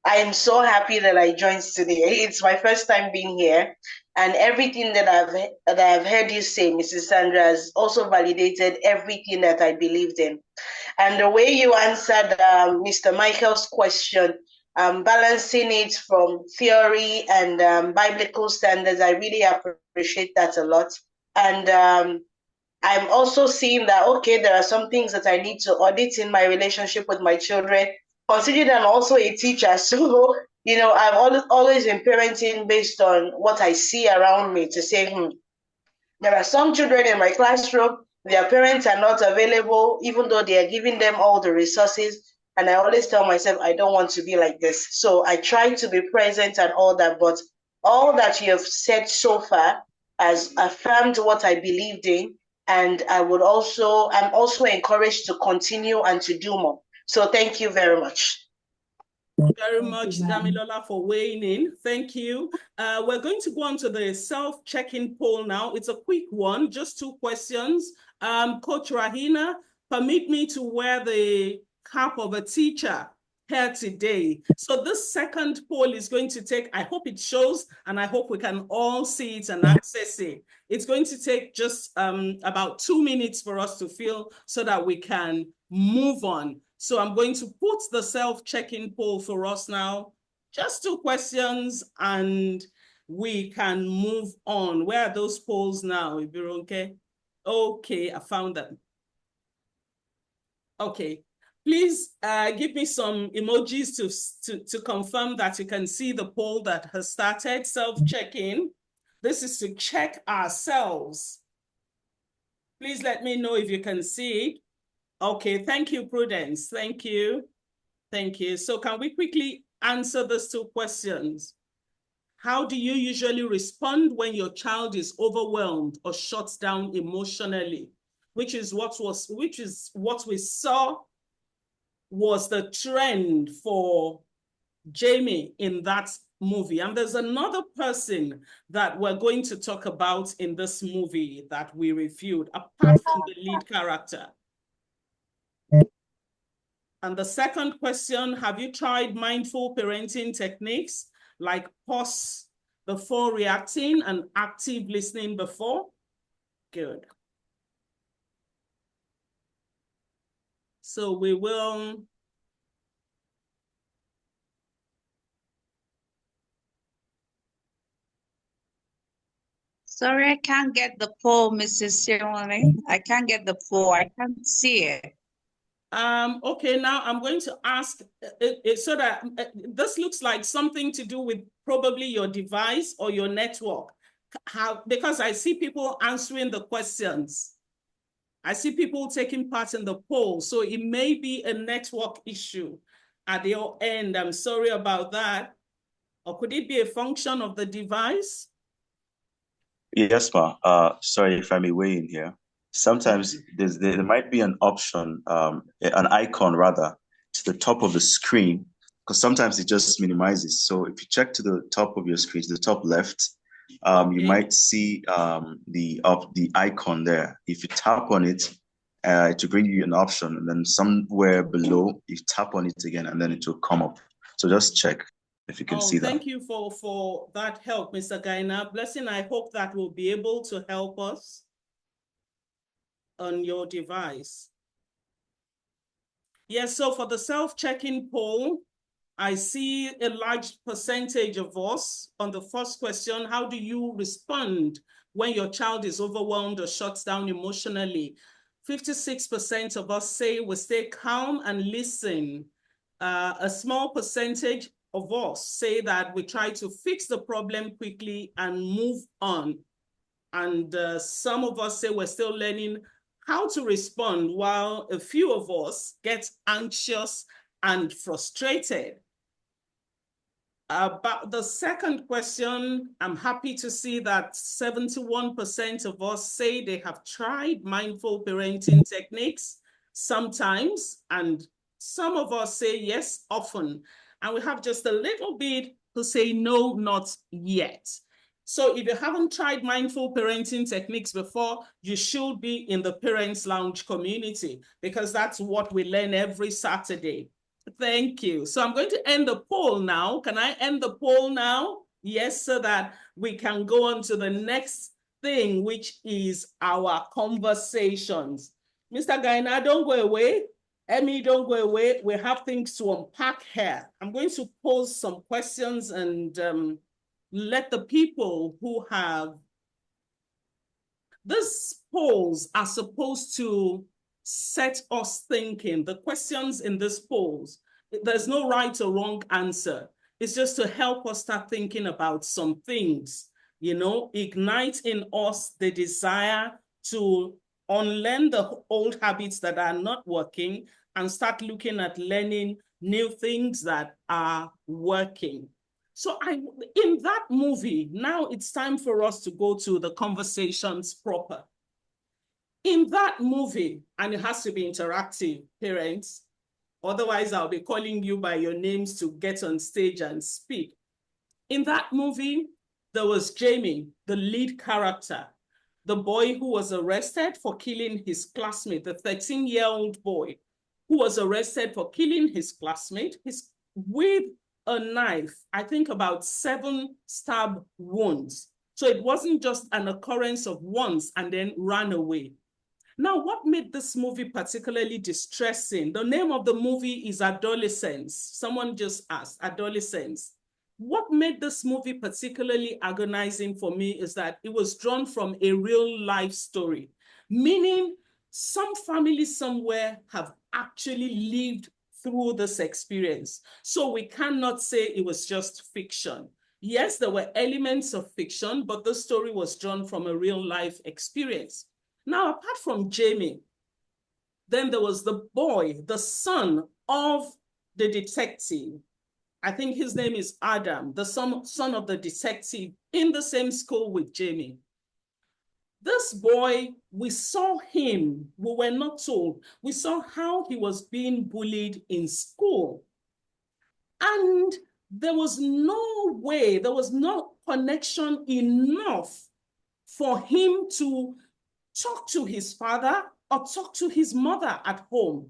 I am so happy that I joined today. It's my first time being here, and everything that I've heard you say, Mrs. Sandra, has also validated everything that I believed in. And the way you answered Mr. Michael's question, balancing it from theory and biblical standards, I really appreciate that a lot. And I'm also seeing that, okay, there are some things that I need to audit in my relationship with my children, considering I'm also a teacher. So, I've always been parenting based on what I see around me to say, there are some children in my classroom, their parents are not available, even though they are giving them all the resources. And I always tell myself, I don't want to be like this. So I try to be present and all that. But all that you have said so far has affirmed what I believed in. And I'm also encouraged to continue and to do more. So thank you very much. Very much, Damilola, for weighing in. Thank you. We're going to go on to the self-check-in poll now. It's a quick one, just 2 questions. Coach Rahina, permit me to wear the cap of a teacher here today. So this second poll is going to take, I hope it shows, and I hope we can all see it and access it. It's going to take just about 2 minutes for us to fill so that we can move on. So I'm going to put the self-check-in poll for us now. Just 2 questions and we can move on. Where are those polls now, Ibironke? Okay, I found them. Okay, please give me some emojis to confirm that you can see the poll that has started, self-check-in. This is to check ourselves. Please let me know if you can see it. Okay, thank you, Prudence. Thank you. Thank you. So can we quickly answer these 2 questions? How do you usually respond when your child is overwhelmed or shuts down emotionally? Which is what we saw was the trend for Jamie in that movie. And there's another person that we're going to talk about in this movie that we reviewed, apart from the lead character. And the second question, have you tried mindful parenting techniques like pause before reacting and active listening before? Good. So we will. Sorry, I can't get the poll, Mrs. Sirwani. I can't get the poll. I can't see it. Okay, now I'm going to ask so that this looks like something to do with probably your device or your network. Because I see people answering the questions. I see people taking part in the poll, so it may be a network issue at your end. I'm sorry about that. Or could it be a function of the device? Yes, ma. Sorry if I may weigh in here. Sometimes there might be an option, an icon rather, to the top of the screen, because sometimes it just minimizes. So if you check to the top of your screen, to the top left, you might see the icon there. If you tap on it, it will bring you an option, and then somewhere below, you tap on it again, and then it will come up. So just check if you can see that. Thank you for that help, Mr. Gaina. Blessing, I hope that will be able to help us on your device. Yes, so for the self-checking poll, I see a large percentage of us on the first question. How do you respond when your child is overwhelmed or shuts down emotionally? 56% of us say we stay calm and listen. A small percentage of us say that we try to fix the problem quickly and move on. And some of us say we're still learning how to respond, while a few of us get anxious and frustrated. About the second question, I'm happy to see that 71% of us say they have tried mindful parenting techniques sometimes, and some of us say yes, often. And we have just a little bit to say no, not yet. So if you haven't tried mindful parenting techniques before, you should be in the Parents Lounge community, because that's what we learn every Saturday. Thank you. So I'm going to end the poll now. Can I end the poll now? Yes, so that we can go on to the next thing, which is our conversations. Mr. Gaina, don't go away. Emmy, don't go away. We have things to unpack here. I'm going to pose some questions and let the people who have... These polls are supposed to set us thinking. The questions in this polls, there's no right or wrong answer. It's just to help us start thinking about some things, you know, ignite in us the desire to unlearn the old habits that are not working and start looking at learning new things that are working. So in that movie, now it's time for us to go to the conversations proper. In that movie, and it has to be interactive, parents, otherwise I'll be calling you by your names to get on stage and speak. In that movie, there was Jamie, the lead character, the boy who was arrested for killing his classmate, the 13-year-old boy who was arrested for killing his classmate with a knife, I think about 7 stab wounds. So it wasn't just an occurrence of once and then ran away. Now, what made this movie particularly distressing? The name of the movie is Adolescence. Someone just asked, Adolescence. What made this movie particularly agonizing for me is that it was drawn from a real life story, meaning some family somewhere have actually lived through this experience. So we cannot say it was just fiction. Yes, there were elements of fiction, but the story was drawn from a real life experience. Now, apart from Jamie, then there was the boy, the son of the detective. I think his name is Adam, the son of the detective in the same school with Jamie. This boy, we saw him, we were not told, we saw how he was being bullied in school. And there was no way, there was no connection enough for him to talk to his father or talk to his mother at home.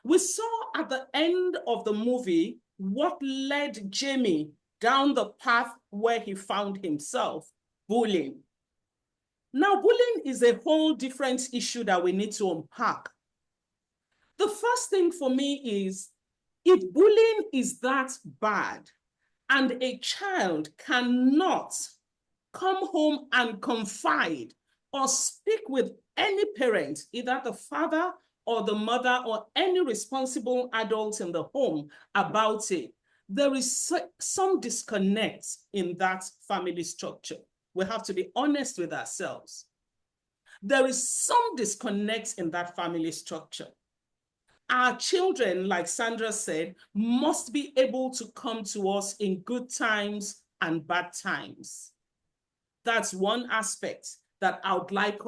We saw at the end of the movie what led Jamie down the path where he found himself, bullying. Now, bullying is a whole different issue that we need to unpack. The first thing for me is, if bullying is that bad and a child cannot come home and confide or speak with any parent, either the father or the mother or any responsible adult in the home about it, there is some disconnect in that family structure. We have to be honest with ourselves. There is some disconnect in that family structure. Our children, like Sandra said, must be able to come to us in good times and bad times. That's one aspect that I would like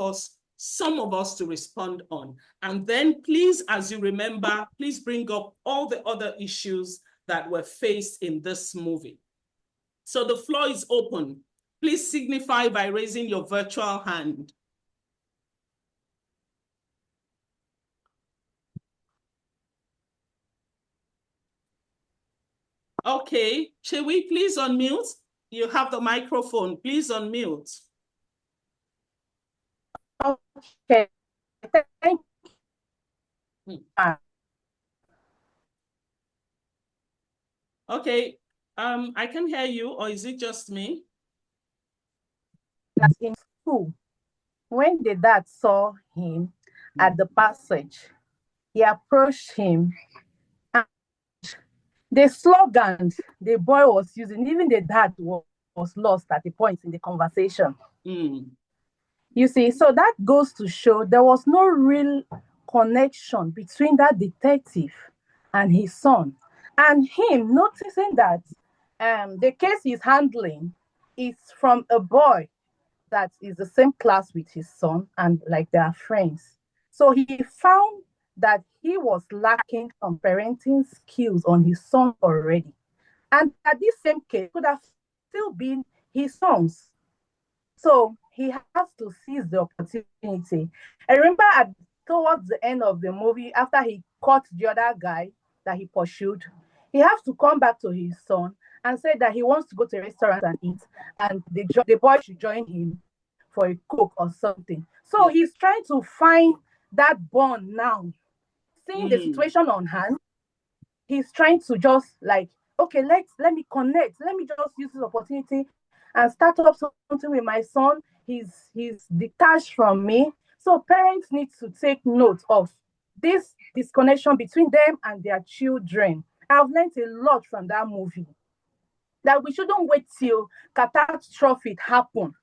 some of us to respond on. And then please, as you remember, please bring up all the other issues that were faced in this movie. So the floor is open. Please signify by raising your virtual hand. Okay, Chewi, please unmute. You have the microphone. Please unmute. Okay. Thank you. Okay, I can hear you, or is it just me? In school, when the dad saw him at the passage, he approached him, and the slogan the boy was using, even the dad was lost at the point in the conversation. You see, so that goes to show there was no real connection between that detective and his son, and him noticing that the case he's handling is from a boy that is the same class with his son, and like they are friends. So he found that he was lacking some parenting skills on his son already, and that this same case could have still been his son's. So he has to seize the opportunity. I remember towards the end of the movie, after he caught the other guy that he pursued, he has to come back to his son and say that he wants to go to a restaurant and eat, and the boy should join him for a coke or something. So he's trying to find that bond now. Seeing the situation on hand, he's trying to just like, okay, let me connect. Let me just use this opportunity and start up something with my son. He's detached from me. So parents need to take note of this disconnection between them and their children. I've learned a lot from that movie, that we shouldn't wait till catastrophe happen.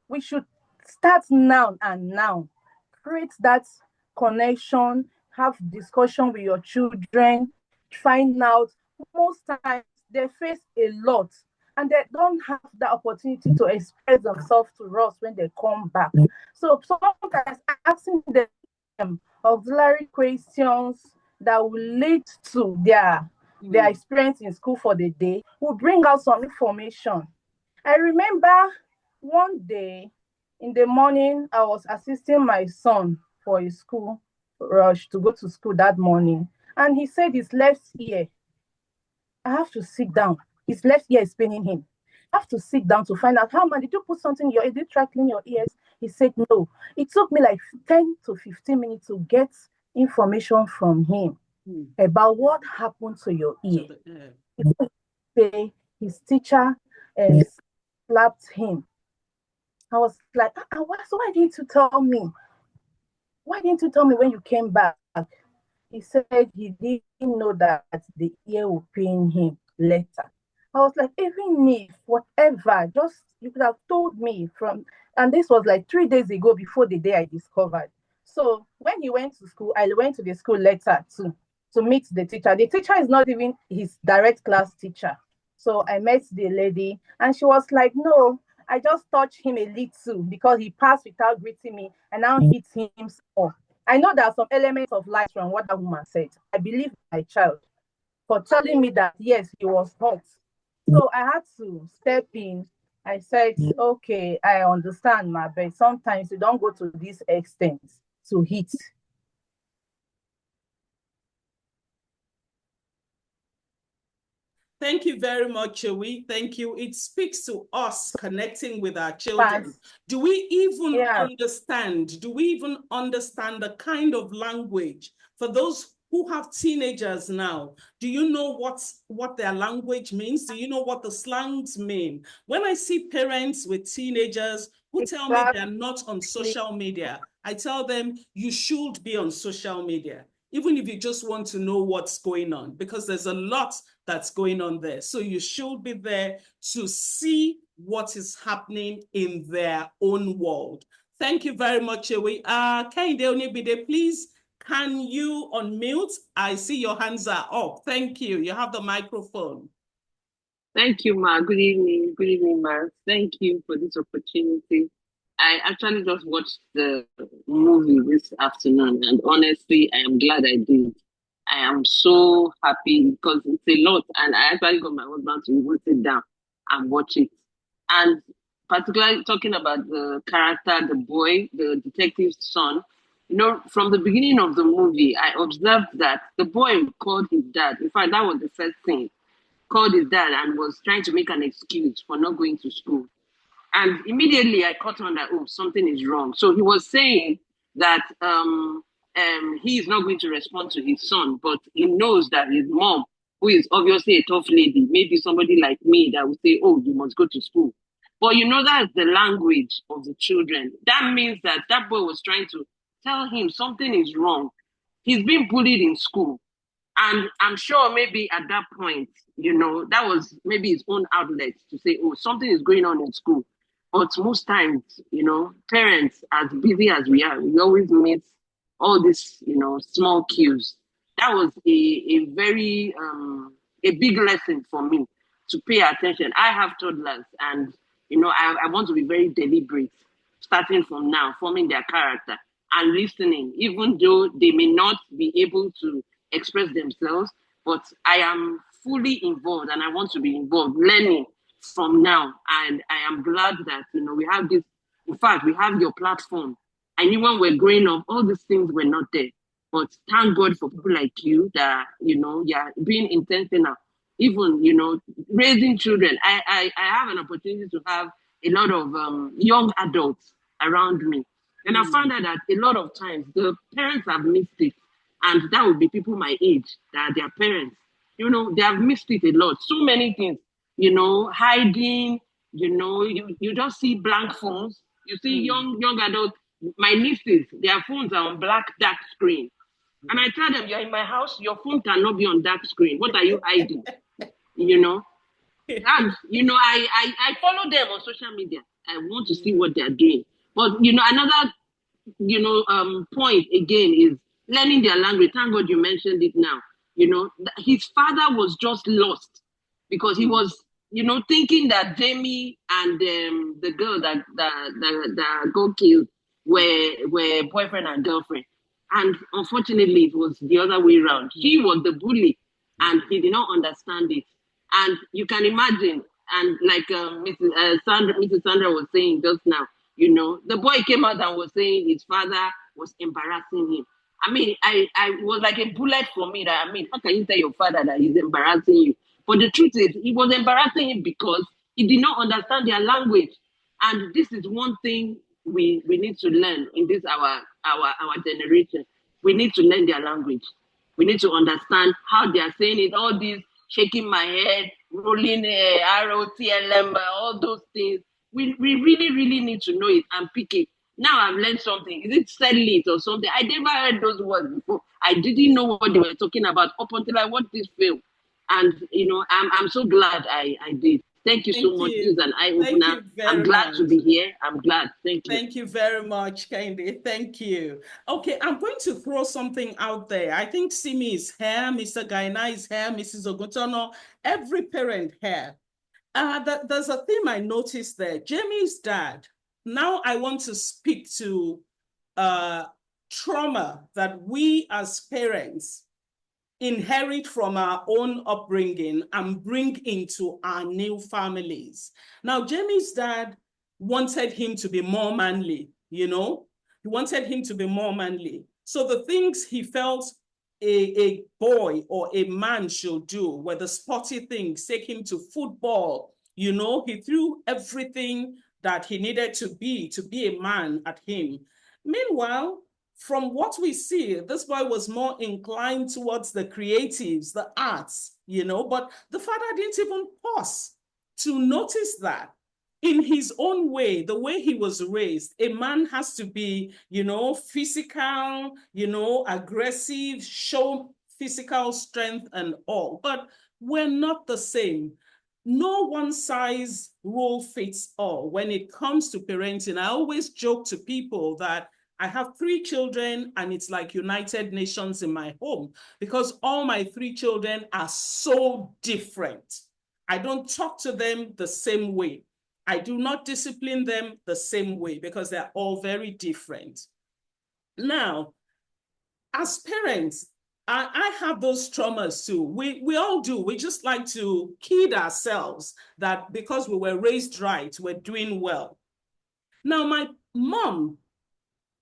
We should start now and now. Create that connection, have discussion with your children, find out. Most times they face a lot and they don't have the opportunity to express themselves to us when they come back. So sometimes asking them auxiliary questions that will lead to their experience in school for the day will bring out some information. I remember one day in the morning, I was assisting my son for a school rush to go to school that morning. And he said his left ear, I have to sit down. His left ear is paining him. I have to sit down to find out, how man, did you put something in your ear? Did you try cleaning your ears? He said no. It took me like 10 to 15 minutes to get information from him about what happened to your ear. His teacher slapped him. I was like, so why didn't you tell me? Why didn't you tell me when you came back? He said he didn't know that the ear would pain him later. I was like, even if, whatever, just, you could have told me from, and this was like 3 days ago before the day I discovered. So when he went to school, I went to the school later to meet the teacher. The teacher is not even his direct class teacher. So I met the lady and she was like, no, I just touched him a little because he passed without greeting me and now hit him more. I know there are some elements of lies from what that woman said. I believe my child for telling me that, yes, he was hurt. So I had to step in. I said, okay, I understand, ma, but sometimes you don't go to this extent to hit. Thank you very much, Chewi. Thank you. It speaks to us connecting with our children. Do we even understand? Do we even understand the kind of language for those who have teenagers now? Do you know what their language means? Do you know what the slangs mean? When I see parents with teenagers who tell me they're not on social media, I tell them you should be on social media, even if you just want to know what's going on, because there's a lot that's going on there. So you should be there to see what is happening in their own world. Thank you very much, Ewe. Kehinde Onibide, please, can you unmute? I see your hands are up. Thank you. You have the microphone. Thank you, Ma. Good evening. Good evening, Ma. Thank you for this opportunity. I actually just watched the movie this afternoon, and honestly, I am glad I did. I am so happy because it's a lot, and I actually got my husband to even sit down and watch it. And particularly talking about the character, the boy, the detective's son, from the beginning of the movie, I observed that the boy called his dad. In fact, that was the first thing, called his dad and was trying to make an excuse for not going to school. And immediately I caught on that, oh, something is wrong. So he was saying that he is not going to respond to his son, but he knows that his mom, who is obviously a tough lady, maybe somebody like me that would say, oh, you must go to school. But that's the language of the children. That means that that boy was trying to tell him something is wrong. He's being bullied in school. And I'm sure maybe at that point, that was maybe his own outlet to say, oh, something is going on in school. But most times, parents, as busy as we are, we always miss all these, small cues. That was a very, a big lesson for me to pay attention. I have toddlers and, I want to be very deliberate, starting from now, forming their character and listening, even though they may not be able to express themselves, but I am fully involved and I want to be involved, learning from now. And I am glad that, we have this, in fact, we have your platform. I knew when we're growing up, all these things were not there. But thank God for people like you that, you're being intentional, even, raising children. I have an opportunity to have a lot of young adults around me. And I found out that a lot of times the parents have missed it. And that would be people my age, that are their parents. They have missed it a lot. So many things, hiding, you just see blank phones. You see young adults. My nieces, their phones are on black dark screen. And I tell them, you're in my house, your phone cannot be on dark screen. What are you hiding? And, I follow them on social media. I want to see what they're doing. But, another point again is learning their language. Thank God you mentioned it now. His father was just lost because he was, thinking that Jamie and the girl that got killed were boyfriend and girlfriend. And unfortunately, it was the other way around. He was the bully and he did not understand it. And you can imagine, and like Mrs. Sandra was saying just now, the boy came out and was saying his father was embarrassing him. I mean, I was like a bullet for me that, how can you tell your father that he's embarrassing you? But the truth is, he was embarrassing him because he did not understand their language. And this is one thing we need to learn in this our generation. We need to learn their language. We need to understand how they are saying it, all these shaking my head, rolling ROTLM, all those things. We really, really need to know it and pick it. Now I've learned something. Is it settle it or something? I never heard those words before. I didn't know what they were talking about up until I watched this film. And, I'm so glad I did. Thank you so much. This is an eye-opener. I'm glad to be here. I'm glad. Thank you. Thank you very much, Kehinde. Thank you. Okay, I'm going to throw something out there. I think Simi is here, Mr. Gaina is here, Mrs. Ogutono, every parent here. There's a theme I noticed there. Jamie's dad. Now I want to speak to trauma that we as parents inherit from our own upbringing and bring into our new families. Now, Jamie's dad wanted him to be more manly, He wanted him to be more manly. So the things he felt a boy or a man should do were the sporty things, take him to football. He threw everything that he needed to be a man at him. Meanwhile, from what we see, this boy was more inclined towards the creatives, the arts, but the father didn't even pause to notice that. in his own way, the way he was raised, a man has to be, physical, aggressive, show physical strength and all. But we're not the same. No one size role fits all when it comes to parenting. I always joke to people that I have 3 children and it's like United Nations in my home because all my 3 children are so different. I don't talk to them the same way. I do not discipline them the same way because they're all very different. Now, as parents, I have those traumas too. We all do. We just like to kid ourselves that because we were raised right, we're doing well. Now, my mom,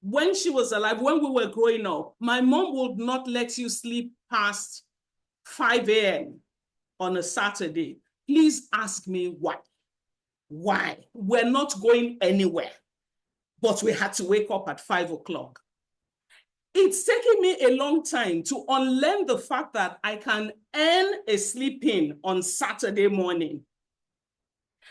when she was alive, when we were growing up, my mom would not let you sleep past 5 a.m. on a Saturday. Please ask me why. Why? We're not going anywhere, but we had to wake up at 5 o'clock. It's taken me a long time to unlearn the fact that I can earn a sleep in on Saturday morning.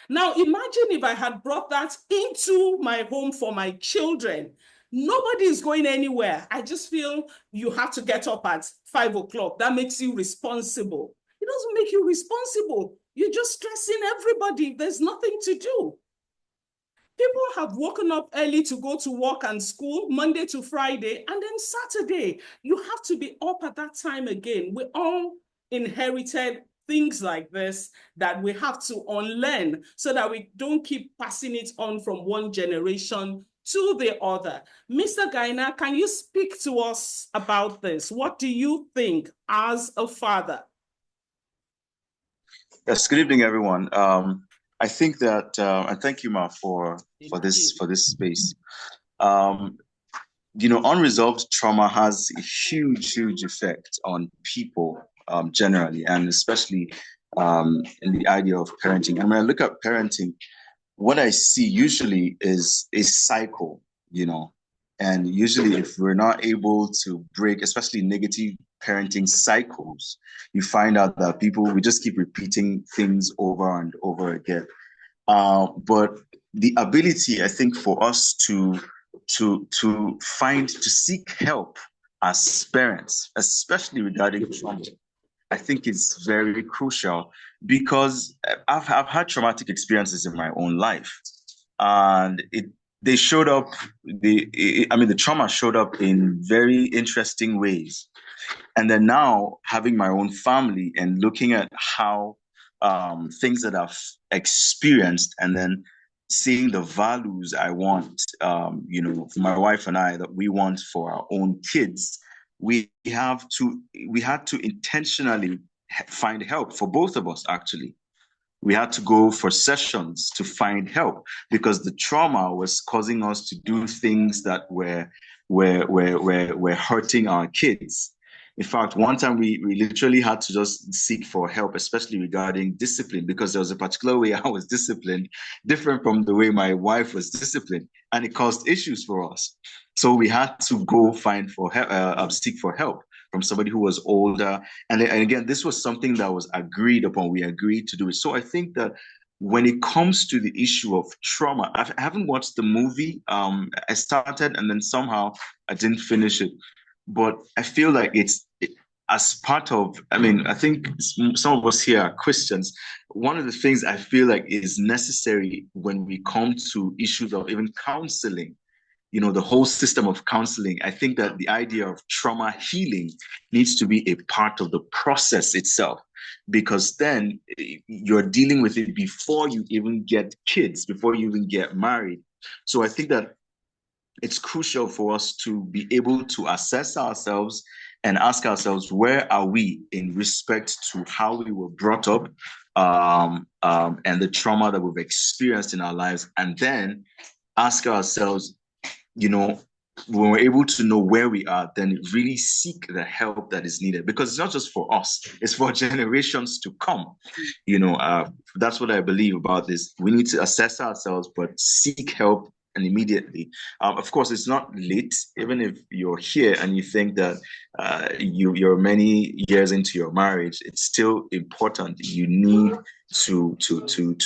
Now, imagine if I had brought that into my home for my children. Nobody is going anywhere. I just feel you have to get up at 5 o'clock. That makes you responsible. It doesn't make you responsible. You're just stressing everybody. There's nothing to do. People have woken up early to go to work and school, Monday to Friday, and then Saturday. You have to be up at that time again. We all inherited things like this that we have to unlearn so that we don't keep passing it on from one generation to the other. Mr. Gaina, can you speak to us about this? What do you think as a father? Yes, good evening, everyone. I think that, and thank you, Ma, for this space. Unresolved trauma has a huge effect on people generally, and especially in the idea of parenting. And when I look at parenting, what I see usually is a cycle, and usually if we're not able to break, especially negative parenting cycles, you find out that we just keep repeating things over and over again. But the ability, I think, for us to seek help as parents, especially regarding trauma, I think is very crucial because I've had traumatic experiences in my own life, and the trauma showed up in very interesting ways. And then now having my own family and looking at how things that I've experienced and then seeing the values I want, for my wife and I, that we want for our own kids, we had to intentionally find help for both of us, actually. We had to go for sessions to find help because the trauma was causing us to do things that were hurting our kids. In fact, one time we literally had to just seek for help, especially regarding discipline, because there was a particular way I was disciplined, different from the way my wife was disciplined, and it caused issues for us. So we had to go seek for help from somebody who was older. And again, this was something that was agreed upon. We agreed to do it. So I think that when it comes to the issue of trauma, I haven't watched the movie. I started and then somehow I didn't finish it. But I feel like as part of, I think some of us here are Christians. One of the things I feel like is necessary when we come to issues of even counseling, the whole system of counseling, I think that the idea of trauma healing needs to be a part of the process itself, because then you're dealing with it before you even get kids, before you even get married. So I think that it's crucial for us to be able to assess ourselves and ask ourselves, where are we in respect to how we were brought up and the trauma that we've experienced in our lives, and then ask ourselves, when we're able to know where we are, then really seek the help that is needed, because it's not just for us, it's for generations to come. That's what I believe about this. We need to assess ourselves, but seek help and immediately. Of course, it's not late, even if you're here and you think that you're many years into your marriage. It's still important. You need to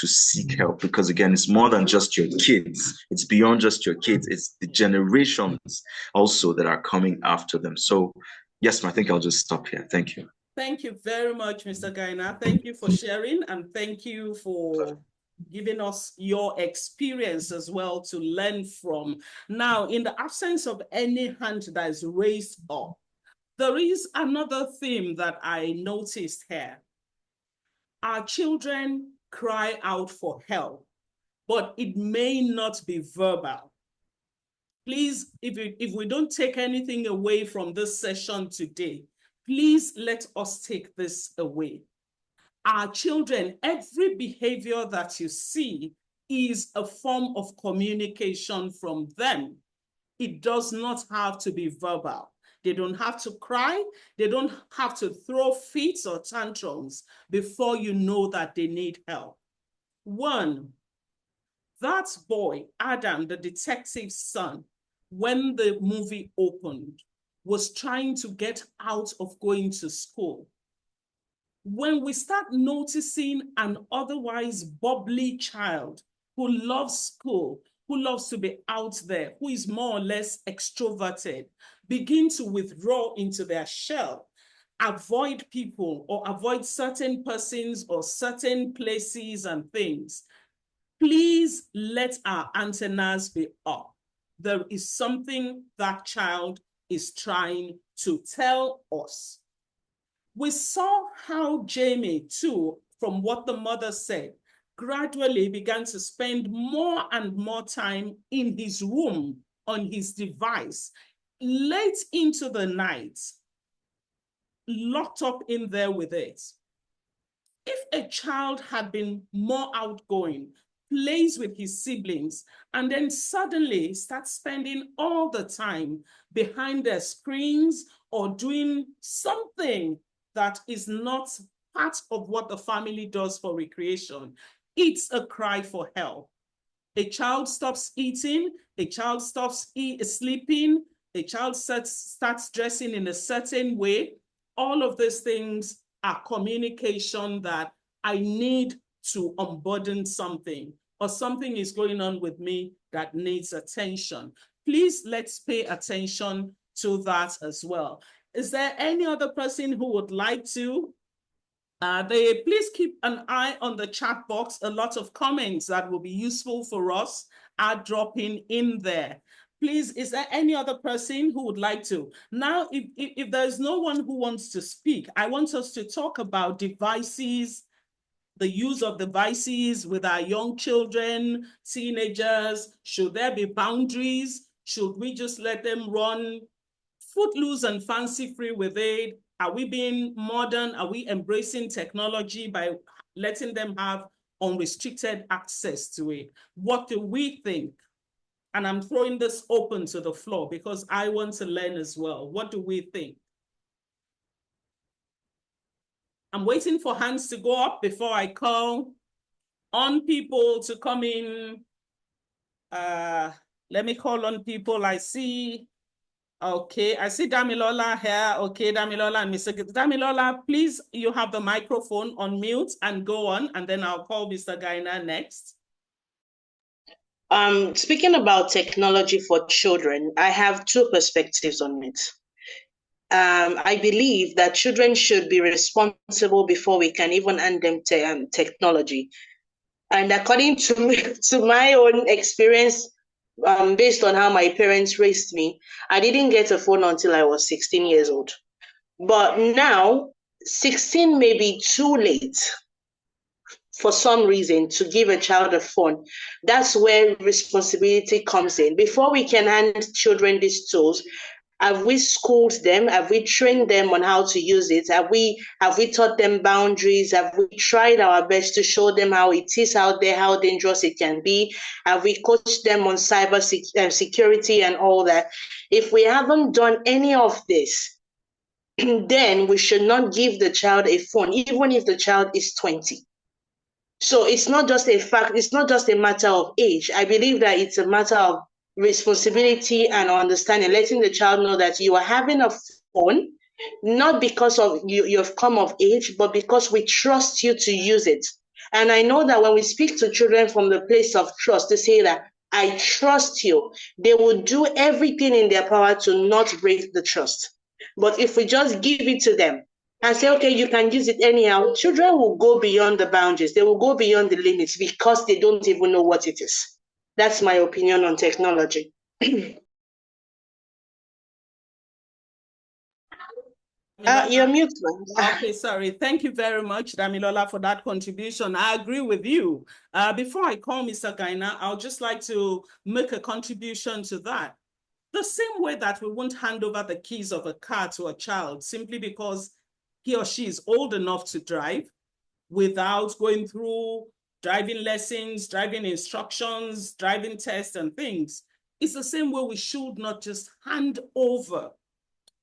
seek help, because again, it's more than just your kids. It's beyond just your kids. It's the generations also that are coming after them. So yes, I think I'll just stop here. Thank you. Thank you very much, Mr. Gaina. Thank you for sharing, and thank you for giving us your experience as well to learn from. Now, in the absence of any hand that is raised up, there is another theme that I noticed here. Our children cry out for help, but it may not be verbal. Please, if we don't take anything away from this session today, please let us take this away. Our children, every behavior that you see is a form of communication from them. It does not have to be verbal. They don't have to cry. They don't have to throw fits or tantrums before you know that they need help. One, that boy, Adam, the detective's son, when the movie opened, was trying to get out of going to school. When we start noticing an otherwise bubbly child who loves school, who loves to be out there, who is more or less extroverted, begin to withdraw into their shell, avoid people or avoid certain persons or certain places and things, please let our antennas be up. There is something that child is trying to tell us. We saw how Jamie, too, from what the mother said, gradually began to spend more and more time in his room on his device, late into the night, locked up in there with it. If a child had been more outgoing, plays with his siblings, and then suddenly starts spending all the time behind their screens or doing something that is not part of what the family does for recreation, it's a cry for help. A child stops eating, a child stops sleeping, a child starts dressing in a certain way. All of these things are communication that I need to unburden something, or something is going on with me that needs attention. Please, let's pay attention to that as well. Is there any other person who would like to? Please keep an eye on the chat box. A lot of comments that will be useful for us are dropping in there. Please, is there any other person who would like to? Now, if there's no one who wants to speak, I want us to talk about devices, the use of devices with our young children, teenagers. Should there be boundaries? Should we just let them run footloose and fancy-free with it? Are we being modern? Are we embracing technology by letting them have unrestricted access to it? What do we think? And I'm throwing this open to the floor because I want to learn as well. What do we think? I'm waiting for hands to go up before I call on people to come in. Let me call on people. I see Damilola here. Okay, Damilola and Mr. Damilola, please, you have the microphone on mute and go on, and then I'll call Mr. Gaina next. Speaking about technology for children, I have two perspectives on it. I believe that children should be responsible before we can even hand them technology. And according to me, to my own experience, based on how my parents raised me, I didn't get a phone until I was 16 years old. But now, 16 may be too late for some reason to give a child a phone. That's where responsibility comes in. Before we can hand children these tools, have we schooled them? Have we trained them on how to use it? Have we taught them boundaries? Have we tried our best to show them how it is out there, how dangerous it can be? Have we coached them on cyber security and all that? If we haven't done any of this, then we should not give the child a phone, even if the child is 20. So it's not just a fact, it's not just a matter of age. I believe that it's a matter of responsibility and understanding, letting the child know that you are having a phone, not because of you've come of age, but because we trust you to use it. And I know that when we speak to children from the place of trust, to say that I trust you, they will do everything in their power to not break the trust. But if we just give it to them and say, okay, you can use it anyhow, children will go beyond the boundaries. They will go beyond the limits because they don't even know what it is. That's my opinion on technology. You're mute. Okay, sorry. Thank you very much, Damilola, for that contribution. I agree with you. Before I call Mr. Gaina, I'll just like to make a contribution to that. The same way that we won't hand over the keys of a car to a child simply because he or she is old enough to drive without going through driving lessons, driving instructions, driving tests and things. It's the same way we should not just hand over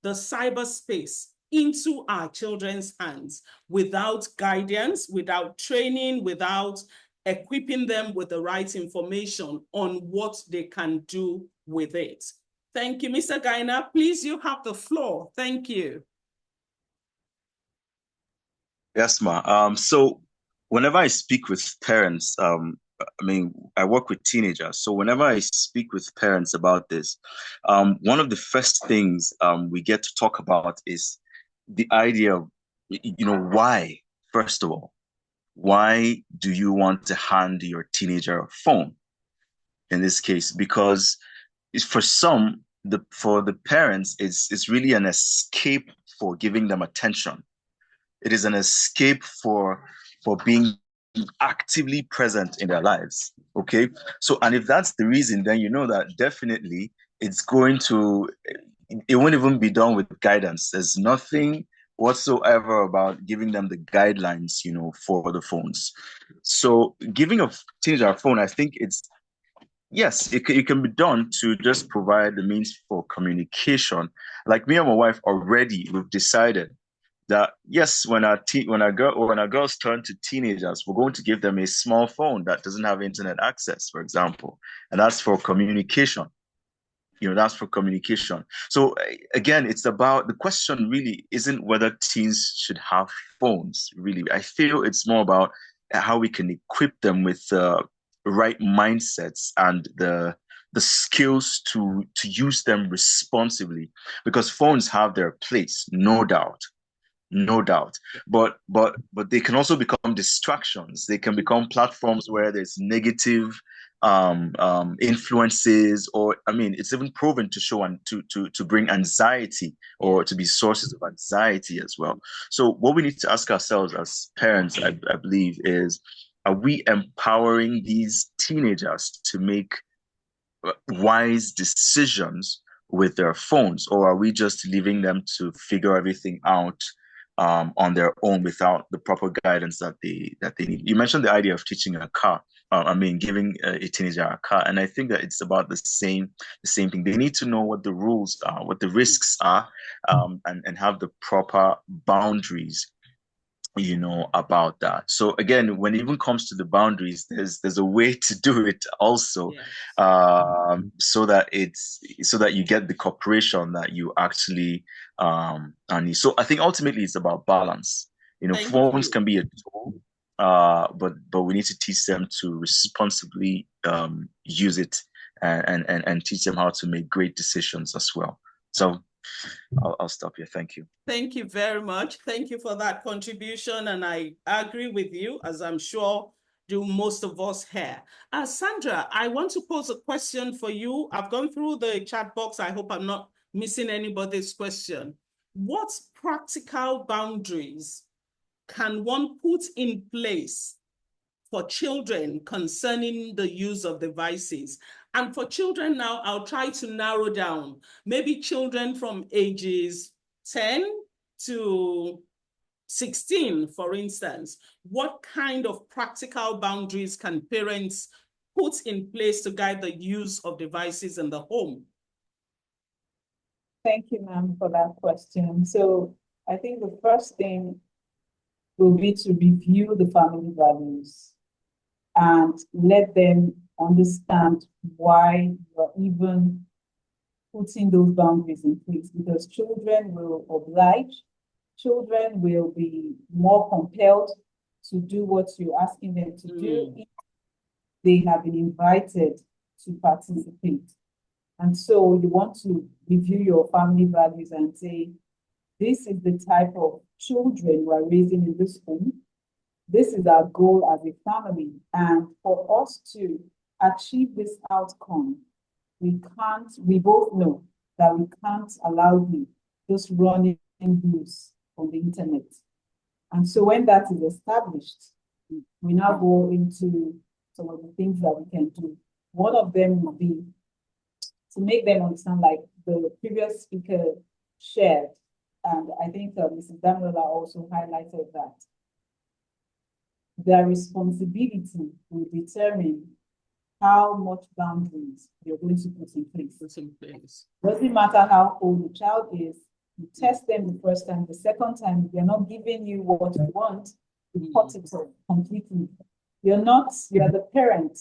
the cyberspace into our children's hands without guidance, without training, without equipping them with the right information on what they can do with it. Thank you, Mr. Gaina. Please, you have the floor. Thank you. Yes, ma. So whenever I speak with parents, I work with teenagers. So whenever I speak with parents about this, one of the first things we get to talk about is the idea of, why, first of all, why do you want to hand your teenager a phone in this case? Because for some, for the parents, it's really an escape for giving them attention. It is an escape for being actively present in their lives. Okay. So, and if that's the reason, then you know that definitely it won't even be done with guidance. There's nothing whatsoever about giving them the guidelines, for the phones. So giving a teenager a phone, I think yes, it can be done to just provide the means for communication. Like me and my wife already, we've decided that yes, when our girls turn to teenagers, we're going to give them a small phone that doesn't have internet access, for example, and that's for communication. That's for communication. So again, it's about, the question really isn't whether teens should have phones. Really, I feel it's more about how we can equip them with the right mindsets and the skills to use them responsibly, because phones have their place, no doubt. No doubt. But they can also become distractions. They can become platforms where there's negative influences, or it's even proven to show and to bring anxiety, or to be sources of anxiety as well. So what we need to ask ourselves as parents, I believe, is, are we empowering these teenagers to make wise decisions with their phones, or are we just leaving them to figure everything out on their own without the proper guidance that they need? You mentioned the idea of teaching a car. Giving a teenager a car, and I think that it's about the same thing. They need to know what the rules are, what the risks are, and have the proper boundaries, about that. So again, when it even comes to the boundaries, there's a way to do it also. Yes. So that you get the cooperation that you actually need. So I think ultimately it's about balance. Phones can be a tool, but we need to teach them to responsibly use it, and teach them how to make great decisions as well. So I'll stop here. Thank you. Thank you very much. Thank you for that contribution. And I agree with you, as I'm sure do most of us here. Sandra, I want to pose a question for you. I've gone through the chat box. I hope I'm not missing anybody's question. What practical boundaries can one put in place for children concerning the use of devices? And for children now, I'll try to narrow down, maybe children from ages 10 to 16, for instance. What kind of practical boundaries can parents put in place to guide the use of devices in the home? Thank you, ma'am, for that question. So I think the first thing will be to review the family values. and let them understand why you're even putting those boundaries in place, because children will oblige, children will be more compelled to do what you're asking them to do if they have been invited to participate. And so you want to review your family values and say, this is the type of children we're raising in this home. This is our goal as a family. And for us to achieve this outcome, we both know that we can't allow you just running loose on the internet. And so when that is established, we now go into some of the things that we can do. One of them will be to make them understand, like the previous speaker shared, and I think Mrs. Damola also highlighted that their responsibility will determine how much boundaries you're going to put in place. Doesn't matter how old the child is, you test them the first time, the second time, if they're not giving you what you want, you cut it off completely. You're the parent.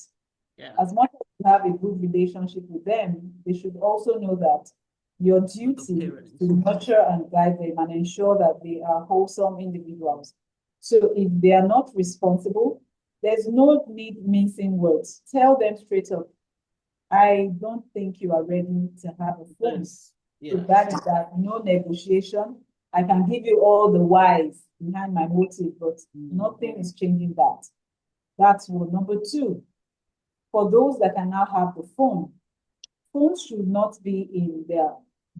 Yeah. As much as you have a good relationship with them, they should also know that your duty is to nurture and guide them and ensure that they are wholesome individuals. So if they are not responsible, there's no need mincing words. Tell them straight up, I don't think you are ready to have a phone. Yes. So that is that, no negotiation. I can give you all the whys behind my motive, but nothing is changing that. That's one. Number two, for those that can now have the phone, phones should not be in their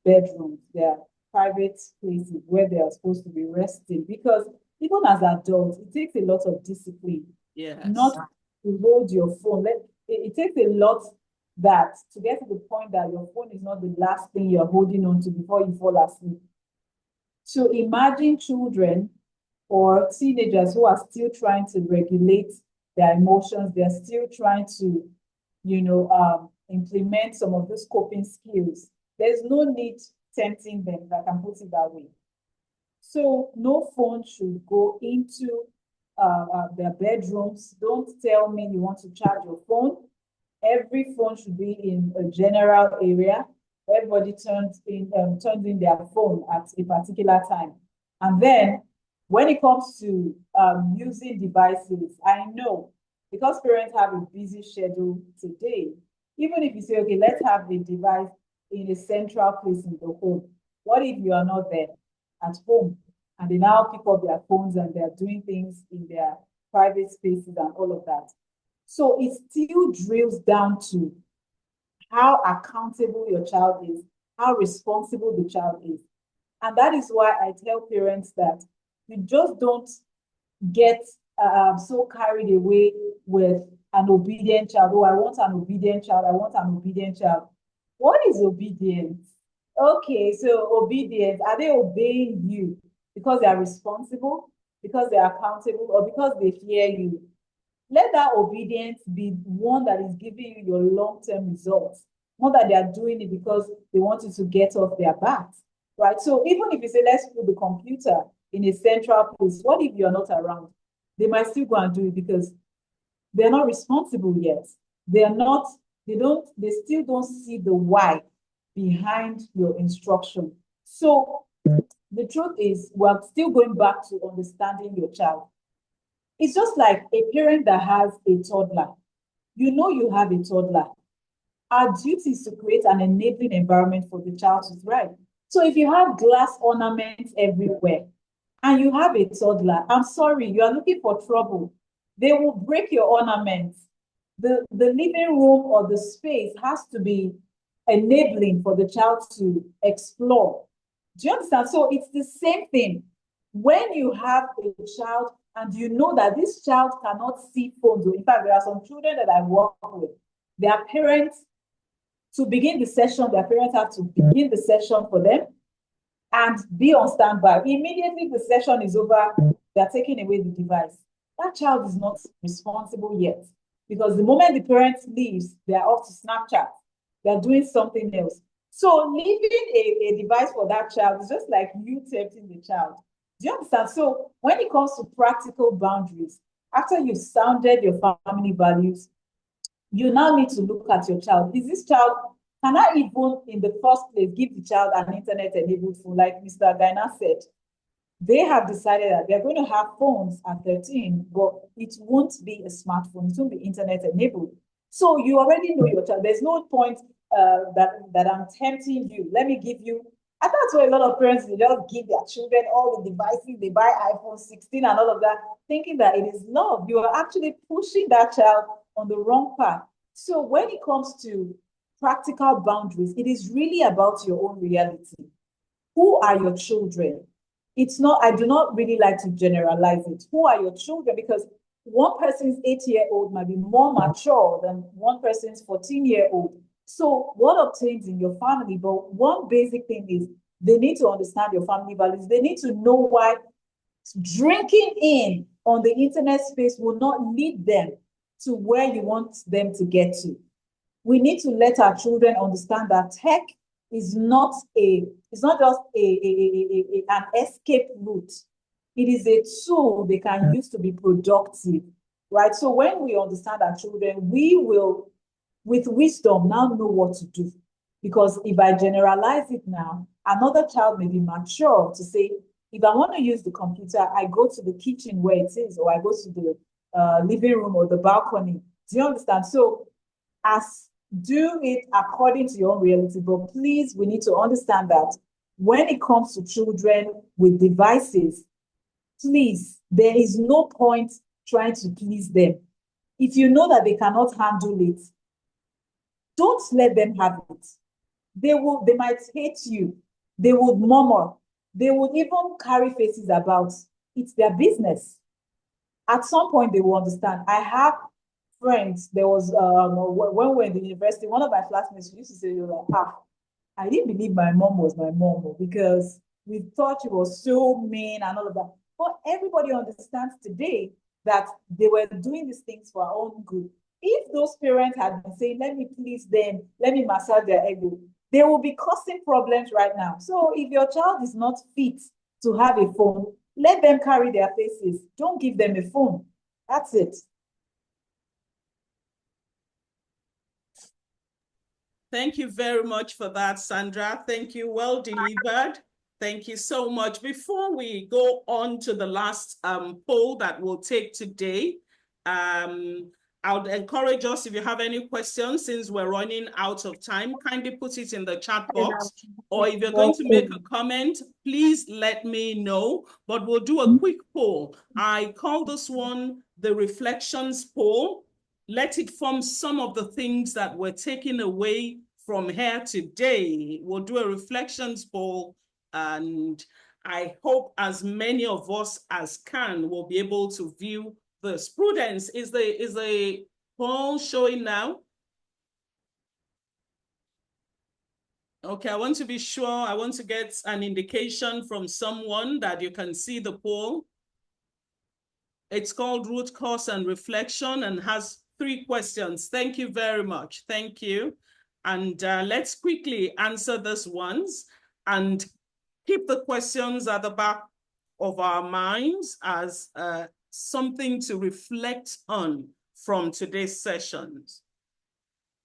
bedrooms, their private places where they are supposed to be resting, because even as adults, it takes a lot of discipline. Yes. Not to hold your phone. It takes a lot that to get to the point that your phone is not the last thing you're holding on to before you fall asleep. So imagine children or teenagers who are still trying to regulate their emotions. They're still trying to, implement some of those coping skills. There's no need tempting them, if I can put it that way. So no phone should go into their bedrooms. Don't tell me you want to charge your phone. Every phone should be in a general area. Everybody turns in their phone at a particular time. And then when it comes to using devices, I know because parents have a busy schedule today, even if you say, okay, let's have a device in a central place in the home. What if you are not there at home and they now pick up their phones and they're doing things in their private spaces and all of that? So it still drills down to how accountable your child is, how responsible the child is. And that is why I tell parents that you just don't get so carried away with an obedient child. Oh, I want an obedient child. I want an obedient child. What is obedience? Okay, so obedience, are they obeying you because they are responsible, because they are accountable, or because they fear you? Let that obedience be one that is giving you your long-term results, not that they are doing it because they want you to get off their backs, right? So even if you say, let's put the computer in a central place, what if you're not around? They might still go and do it because they're not responsible yet. They still don't see the why behind your instruction. So the truth is, we're still going back to understanding your child. It's just like a parent that has a toddler. You know you have a toddler. Our duty is to create an enabling environment for the child to thrive. So if you have glass ornaments everywhere and you have a toddler, I'm sorry, you are looking for trouble. They will break your ornaments. The living room or the space has to be enabling for the child to explore. Do you understand? So it's the same thing. When you have a child and you know that this child cannot see phones, in fact, there are some children that I work with, their parents, to begin the session, their parents have to begin the session for them and be on standby. Immediately the session is over, they're taking away the device. That child is not responsible yet, because the moment the parent leaves, they're off to Snapchat. They're doing something else. So leaving a device for that child is just like you tempting the child. Do you understand? So when it comes to practical boundaries, After you've sounded your family values, you now need to look at your child. Is this child, can I even in the first place give the child an internet-enabled phone? Like Mr. Gaina said, they have decided that they're going to have phones at 13, but it won't be a smartphone, it won't be internet-enabled. So you already know your child. There's no point that I'm tempting you. Let me give you. And that's why a lot of parents, they just give their children all the devices. They buy iPhone 16 and all of that, thinking that it is love. You are actually pushing that child on the wrong path. So when it comes to practical boundaries, it is really about your own reality. Who are your children? It's not, I do not really like to generalize it. Who are your children? Because one person's 8-year-old might be more mature than one person's 14-year-old. So what obtains in your family? But one basic thing is they need to understand your family values. They need to know why drinking in on the internet space will not lead them to where you want them to get to. We need to let our children understand that tech is not it's not just an escape route. It is a tool they can use to be productive, right? So when we understand our children, we will, with wisdom, now know what to do. Because if I generalize it now, another child may be mature to say, if I want to use the computer, I go to the kitchen where it is, or I go to the living room or the balcony. Do you understand? So do it according to your own reality, but please, we need to understand that when it comes to children with devices, please, there is no point trying to please them. If you know that they cannot handle it, don't let them have it. They might hate you. They would murmur. They would even carry faces about. It's their business. At some point, they will understand. I have friends. There was when we were in the university, one of my classmates used to say, I didn't believe my mom was my mom because we thought she was so mean and all of that. But everybody understands today that they were doing these things for our own good. If those parents had been saying, let me please them, let me massage their ego, they will be causing problems right now. So if your child is not fit to have a phone, let them carry their faces. Don't give them a phone. That's it. Thank you very much for that, Sandra. Thank you. Well delivered. Thank you so much. Before we go on to the last poll that we'll take today, I would encourage us, if you have any questions, since we're running out of time, kindly put it in the chat box. Or if you're going to make a comment, please let me know. But we'll do a quick poll. I call this one the reflections poll. Let it form some of the things that we're taking away from here today. We'll do a reflections poll, and I hope as many of us as can will be able to view this. Prudence, is the poll showing now? Okay, I want to be sure. I want to get an indication from someone that you can see the poll. It's called Root Cause and Reflection and has 3 questions. Thank you very much. Thank you. And let's quickly answer these ones and keep the questions at the back of our minds as something to reflect on from today's sessions.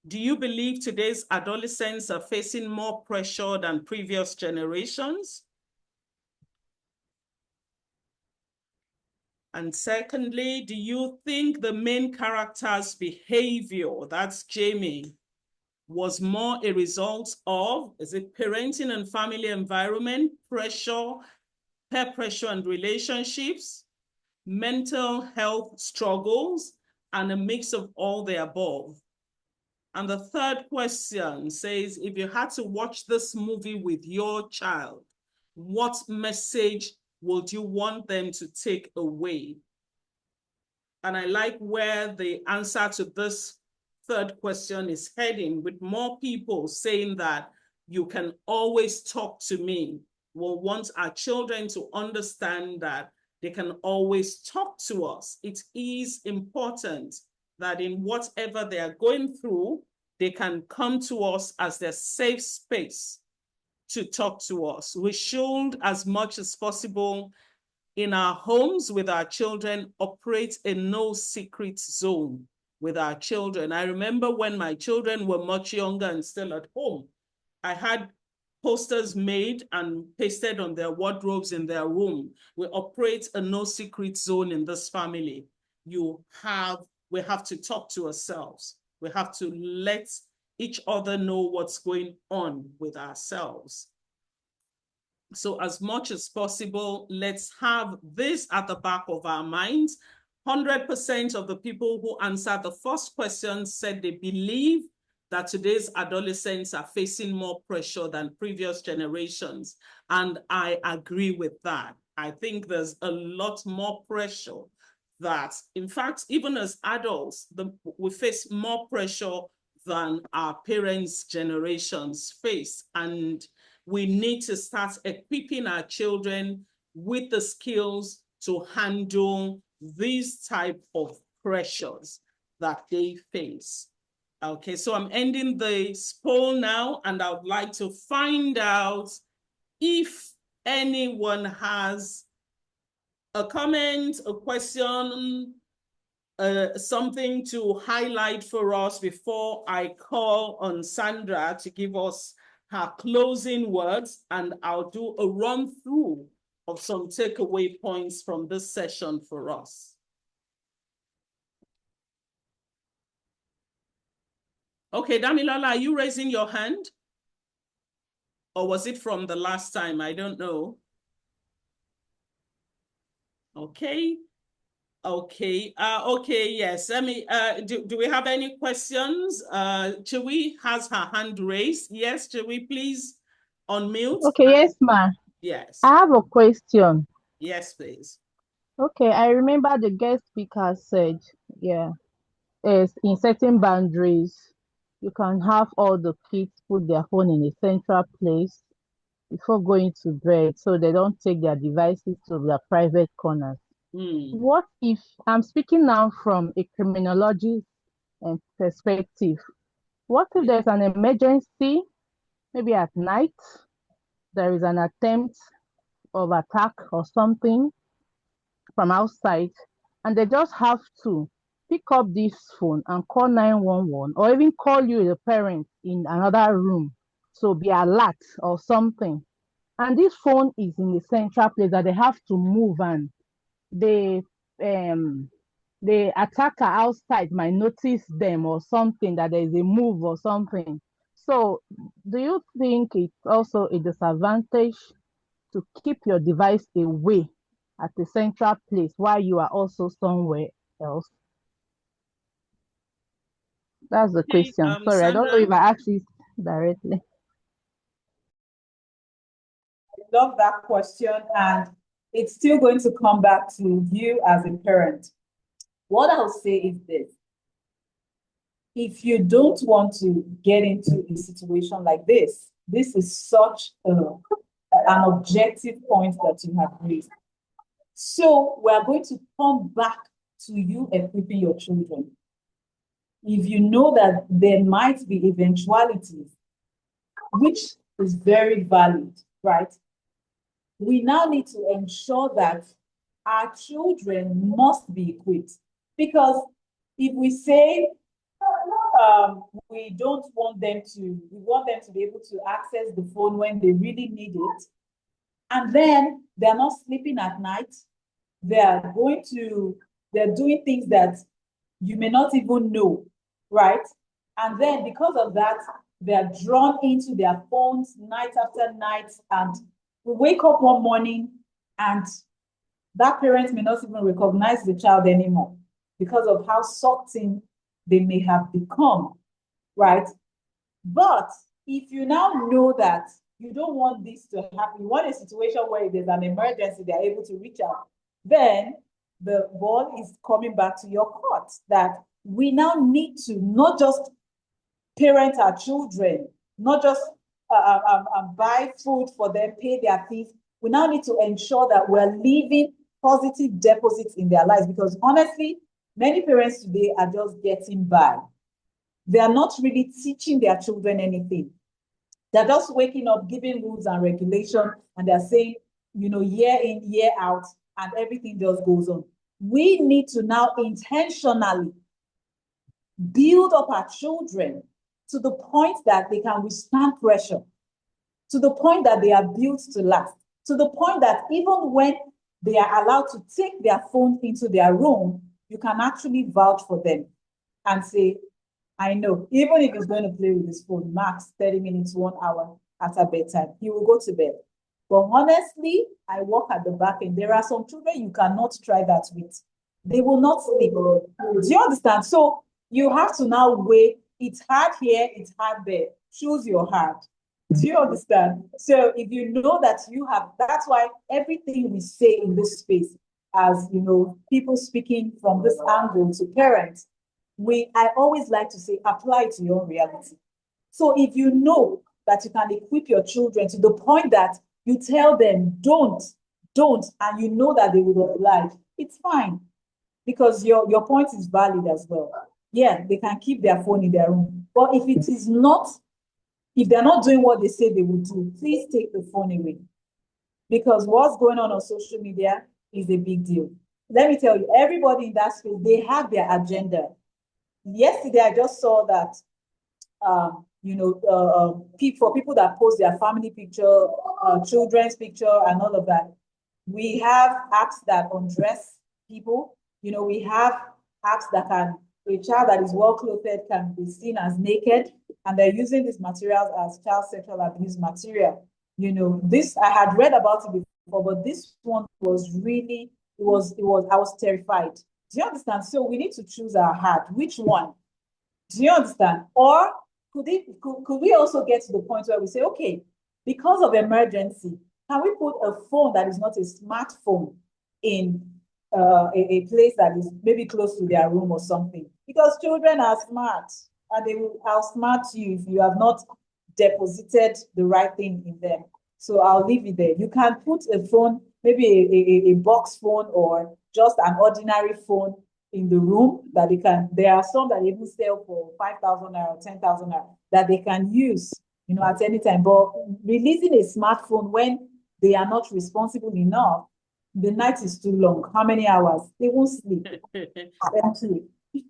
Do you believe today's adolescents are facing more pressure than previous generations? And secondly, do you think the main character's behavior, that's Jamie, was more a result of, is it parenting and family environment, pressure, peer pressure and relationships, mental health struggles, and a mix of all the above? And the third question says, if you had to watch this movie with your child, what message would you want them to take away? And I like where the answer to this third question is heading, with more people saying that you can always talk to me. We'll want our children to understand that they can always talk to us. It is important that in whatever they are going through, they can come to us as their safe space to talk to us. We should, as much as possible, in our homes with our children, operate a no secret zone with our children. I remember when my children were much younger and still at home, I had posters made and pasted on their wardrobes in their room. We operate a no secret zone in this family. We have to talk to ourselves. We have to let each other know what's going on with ourselves. So as much as possible, let's have this at the back of our minds. 100% of the people who answered the first question said they believe that today's adolescents are facing more pressure than previous generations. And I agree with that. I think there's a lot more pressure that, in fact, even as adults, we face more pressure than our parents' generations face. And we need to start equipping our children with the skills to handle these type of pressures that they face. Okay, so I'm ending the poll now, and I would like to find out if anyone has a comment, a question, something to highlight for us before I call on Sandra to give us her closing words, and I'll do a run through of some takeaway points from this session for us. Okay, Damilola, are you raising your hand? Or was it from the last time? I don't know. Okay. Okay. Okay. Yes. Let me. Do we have any questions? Chewy has her hand raised. Yes. Chewy, please unmute. Okay. Yes, ma. Yes. I have a question. Yes, please. Okay. I remember the guest speaker said, yeah, is in setting boundaries, you can have all the kids put their phone in a central place before going to bed, so they don't take their devices to their private corners. What if, I'm speaking now from a criminology perspective, what if there's an emergency, maybe at night, there is an attempt of attack or something from outside, and they just have to pick up this phone and call 911, or even call you, the parent, in another room, so be alert or something. And this phone is in the central place that they have to move, and the attacker outside might notice them or something, that there is a move or something. So do you think it's also a disadvantage to keep your device away at the central place while you are also somewhere else? That's the question. Sorry, Sandra? I don't know if I asked it directly. I love that question, and it's still going to come back to you as a parent. What I'll say is this: if you don't want to get into a situation like this is such an objective point that you have raised. So we're going to come back to you equipping your children. If you know that there might be eventualities, which is very valid, right? We now need to ensure that our children must be equipped. Because if we say we don't want them to, we want them to be able to access the phone when they really need it, and then they're not sleeping at night, they're doing things that you may not even know, right? And then because of that, they're drawn into their phones night after night, and we wake up one morning and that parent may not even recognize the child anymore because of how sucked in they may have become, right? But if you now know that you don't want this to happen, you want a situation where if there's an emergency, they're able to reach out, then the ball is coming back to your court, that we now need to not just parent our children, not just buy food for them, pay their fees. We now need to ensure that we're leaving positive deposits in their lives, because honestly, many parents today are just getting by. They are not really teaching their children anything. They're just waking up, giving rules and regulation, and they're saying, you know, year in, year out, and everything just goes on. We need to now intentionally build up our children to the point that they can withstand pressure, to the point that they are built to last, to the point that even when they are allowed to take their phone into their room, you can actually vouch for them and say, I know, even if he's going to play with his phone, max 30 minutes, 1 hour after bedtime, he will go to bed. But honestly, I work at the back end. There are some children you cannot try that with. They will not sleep. Do you understand? So you have to now weigh, it's hard here, it's hard there. Choose your hard. Do you understand? So if you know that you have, that's why everything we say in this space, as you know, people speaking from this angle to parents, I always like to say, apply to your reality. So if you know that you can equip your children to the point that you tell them, don't, and you know that they will oblige, it's fine. Because your point is valid as well. Yeah, they can keep their phone in their room. But if it is not, if they're not doing what they say they will do, please take the phone away. Because what's going on social media is a big deal. Let me tell you, everybody in that space, they have their agenda. Yesterday, I just saw that, for people that post their family picture, children's picture, and all of that, we have apps that undress people. We have apps that a child that is well clothed can be seen as naked, and they're using these materials as child sexual abuse material. This, I had read about it before, but this one was really, I was terrified. Do you understand? So we need to choose our heart. Which one? Do you understand? Or could we also get to the point where we say, okay, because of emergency, can we put a phone that is not a smartphone in a place that is maybe close to their room or something? Because children are smart, and they will outsmart you if you have not deposited the right thing in them. So I'll leave it there. You can put a phone, maybe a box phone or just an ordinary phone in the room that they can. There are some that even sell for 5,000 naira, 10,000 naira that they can use, at any time. But releasing a smartphone when they are not responsible enough, the night is too long. How many hours? They won't sleep.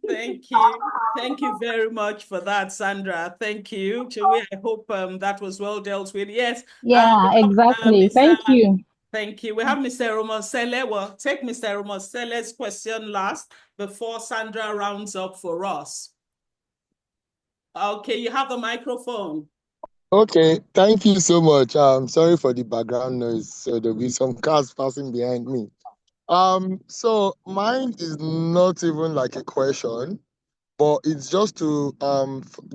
Thank you. Thank you very much for that, Sandra. Thank you. Chewy, I hope that was well dealt with. Yes. Yeah, exactly. Thank you. Thank you. We have Mr. Romosele. We'll take Mr. Romosele's question last before Sandra rounds up for us. Okay, you have the microphone. Okay, thank you so much. Sorry for the background noise. So there'll be some cars passing behind me. So mine is not even like a question, but it's just to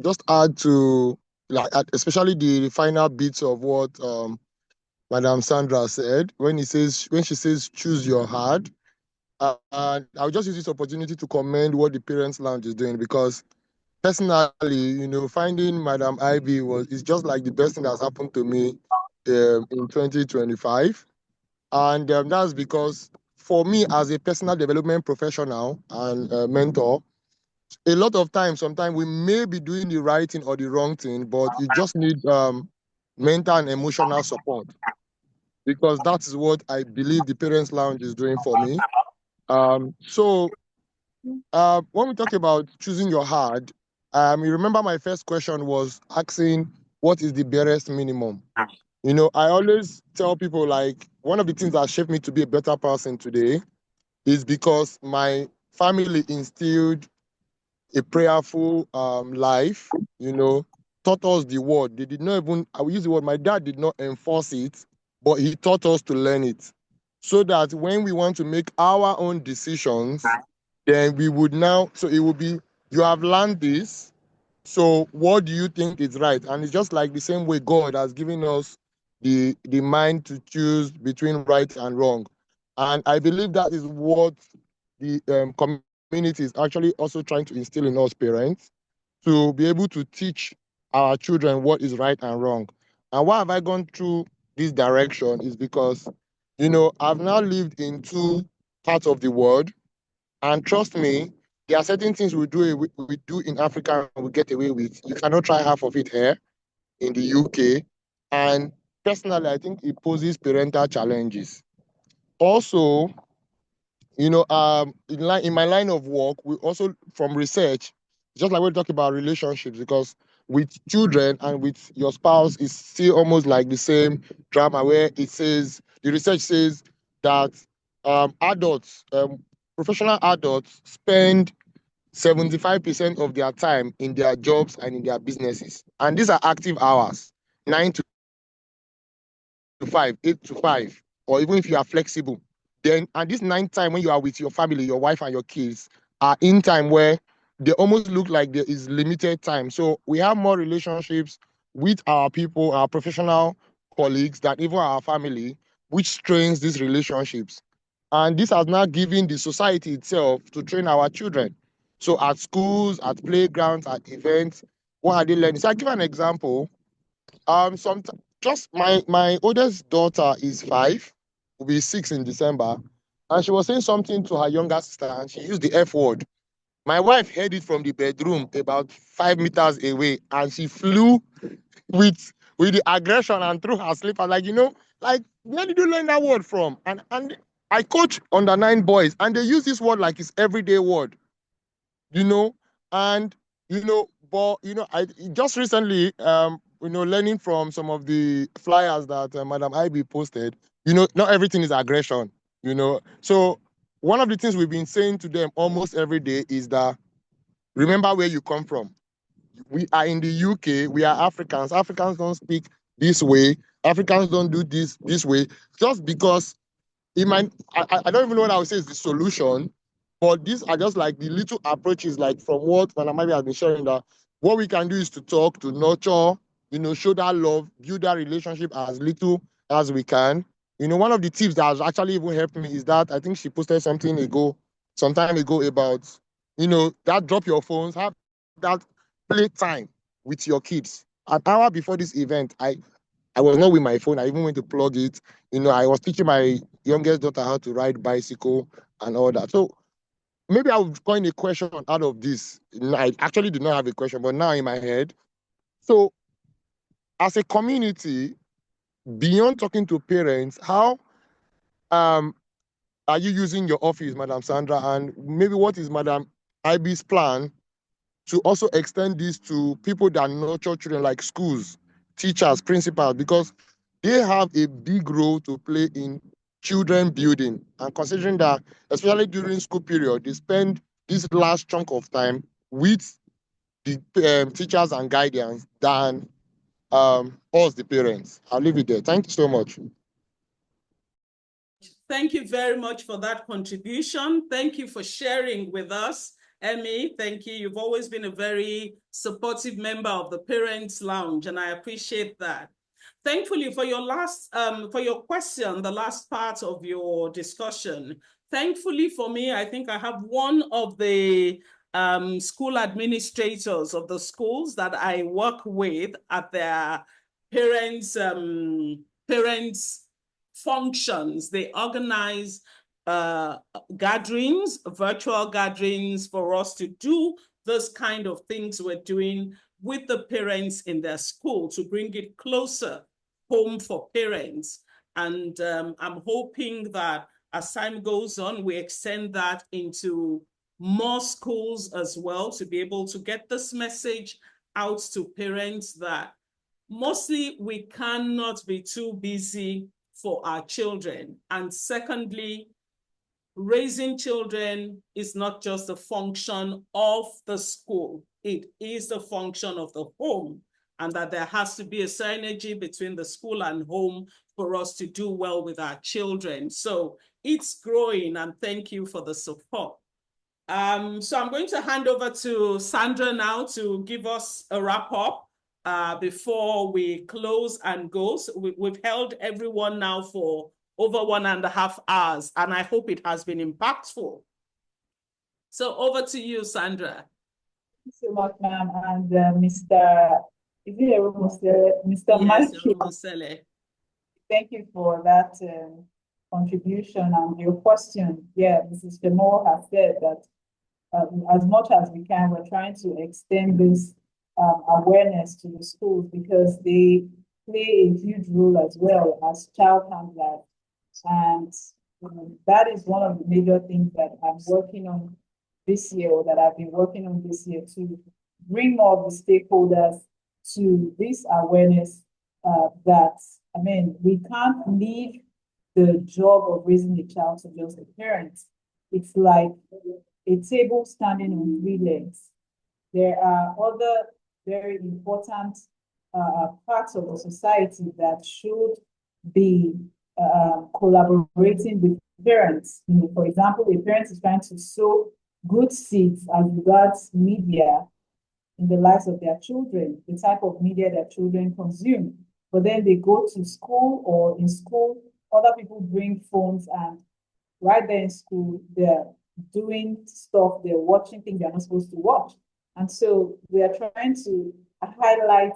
just add to, like, especially the final bits of what Madam Sandra said when she says choose your hard. And I'll just use this opportunity to commend what the Parents Lounge is doing, because personally, finding Madam Ivy is just like the best thing that's happened to me in 2025. And that's because for me as a personal development professional and mentor, a lot of times, sometimes we may be doing the right thing or the wrong thing, but you just need mental and emotional support, because that is what I believe the Parents Lounge is doing for me. So when we talk about choosing your hard, you remember my first question was asking what is the barest minimum. I always tell people, like, one of the things that shaped me to be a better person today is because my family instilled a prayerful life, taught us the word. They did not even, I will use the word, my dad did not enforce it, but he taught us to learn it. So that when we want to make our own decisions, then we would now, so it would be, you have learned this, so what do you think is right? And it's just like the same way God has given us the mind to choose between right and wrong. And I believe that is what the community is actually also trying to instill in us parents, to be able to teach our children what is right and wrong. And why have I gone through this direction is because, I've now lived in two parts of the world. And trust me, there are certain things we do in Africa and we get away with. You cannot try half of it here in the UK. And personally, I think it poses parental challenges. also, in my line of work, we also, from research, just like we're talking about relationships, because with children and with your spouse, it's still almost like the same drama, where it says, the research says that adults, professional adults spend 75% of their time in their jobs and in their businesses. And these are active hours, 9 to 5, 8 to 5, or even if you are flexible. Then, and this 9 time when you are with your family, your wife and your kids, are in time where they almost look like there is limited time. So we have more relationships with our people, our professional colleagues, than even our family, which strains these relationships. And this has now given the society itself to train our children. So at schools, at playgrounds, at events, what are they learning? So I give an example. Some just my oldest daughter is 5, will be 6 in December, and she was saying something to her younger sister, and she used the F word. My wife heard it from the bedroom about 5 meters away, and she flew with the aggression and threw her slipper. Like, like, where did you learn that word from? And I coach under 9 boys, and they use this word like it's everyday word, and but I just recently learning from some of the flyers that Madam IB posted. Not everything is aggression. So one of the things we've been saying to them almost every day is that remember where you come from. We are in the UK. We are Africans. Africans don't speak this way. Africans don't do this way. Just because I don't even know what I would say is the solution, but these are just like the little approaches, like from what Manamabi has been sharing, that what we can do is to talk, to nurture, show that love, build that relationship as little as we can. One of the tips that has actually even helped me is that I think she posted some time ago about, that drop your phones, have that play time with your kids. An hour before this event, I was not with my phone. I even went to plug it. I was teaching my youngest daughter how to ride bicycle and all that. So maybe I would coin a question out of this. I actually do not have a question, but now in my head. So as a community, beyond talking to parents, how are you using your office, Madam Sandra? And maybe what is Madam IB's plan to also extend this to people that nurture children, like schools, teachers, principals, because they have a big role to play in children building. And considering that, especially during school period, they spend this last chunk of time with the teachers and guardians than us, the parents. I'll leave it there. Thank you so much. Thank you very much for that contribution. Thank you for sharing with us. Emmy, thank you. You've always been a very supportive member of the Parents Lounge, and I appreciate that. Thankfully, for your question, the last part of your discussion, thankfully for me, I think I have one of the school administrators of the schools that I work with at their parents functions. They organize gatherings, virtual gatherings, for us to do those kind of things we're doing with the parents in their school to bring it closer home for parents. And I'm hoping that as time goes on, we extend that into more schools as well, to be able to get this message out to parents that mostly we cannot be too busy for our children. And secondly, raising children is not just a function of the school, it is the function of the home, and that there has to be a synergy between the school and home for us to do well with our children. So it's growing, and thank you for the support. So I'm going to hand over to Sandra now to give us a wrap up before we close and go. So we've held everyone now for over 1.5 hours, and I hope it has been impactful. So over to you, Sandra. Thank you so much, ma'am. And Mr. Mr. Thank you for that contribution and your question. Yeah, Mrs. Femo has said that as much as we can, we're trying to extend this awareness to the schools, because they play a huge role as well as child handlers. And That is one of the major things that I'm working on this year, or that I've been working on this year, to bring more of the stakeholders to this awareness that, I mean, we can't leave the job of raising a child to just the parents. It's like a table standing on three legs. There are other very important parts of the society that should be collaborating with parents. You know, for example, a parent is trying to sow good seeds as regards media in the lives of their children, the type of media that children consume. But then they go to school, or in school, other people bring phones, and right there in school, they're doing stuff, they're watching things they're not supposed to watch. And so we are trying to highlight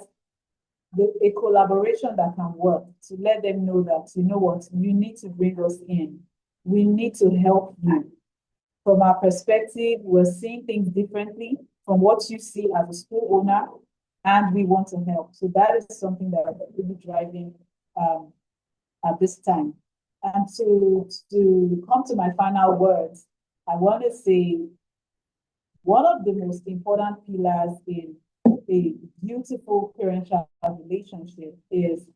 a collaboration that can work, to let them know that, you know what, you need to bring us in. We need to help you. From our perspective, we're seeing things differently from what you see as a school owner, and we want to help. So that is something that I'm really driving at this time. And to come to my final words, I want to say one of the most important pillars in a beautiful parent-child relationship is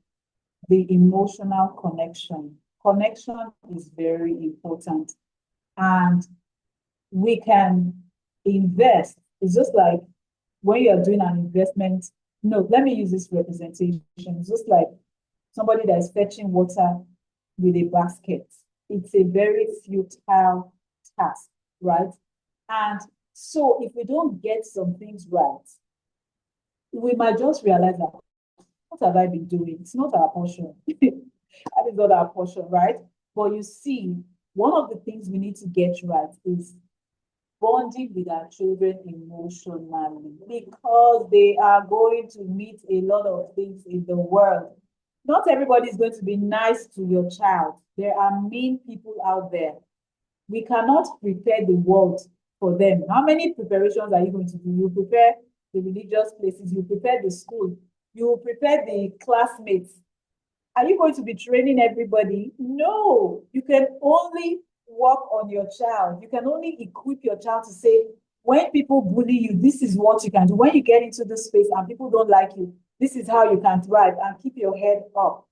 the emotional connection. Connection is very important. And we can invest. It's just like when you're doing an investment. No, let me use this representation. It's just like somebody that is fetching water with a basket. It's a very futile task, right? And so if we don't get some things right, we might just realize that, what have I been doing? It's not our portion. That is not our portion, right? But you see, one of the things we need to get right is bonding with our children emotionally, because they are going to meet a lot of things in the world. Not everybody is going to be nice to your child. There are mean people out there. We cannot prepare the world for them. How many preparations are you going to do? You prepare the religious places, you prepare the school, you prepare the classmates. Are you going to be training everybody? No, you can only work on your child. You can only equip your child to say, when people bully you, this is what you can do. When you get into this space and people don't like you, this is how you can thrive and keep your head up.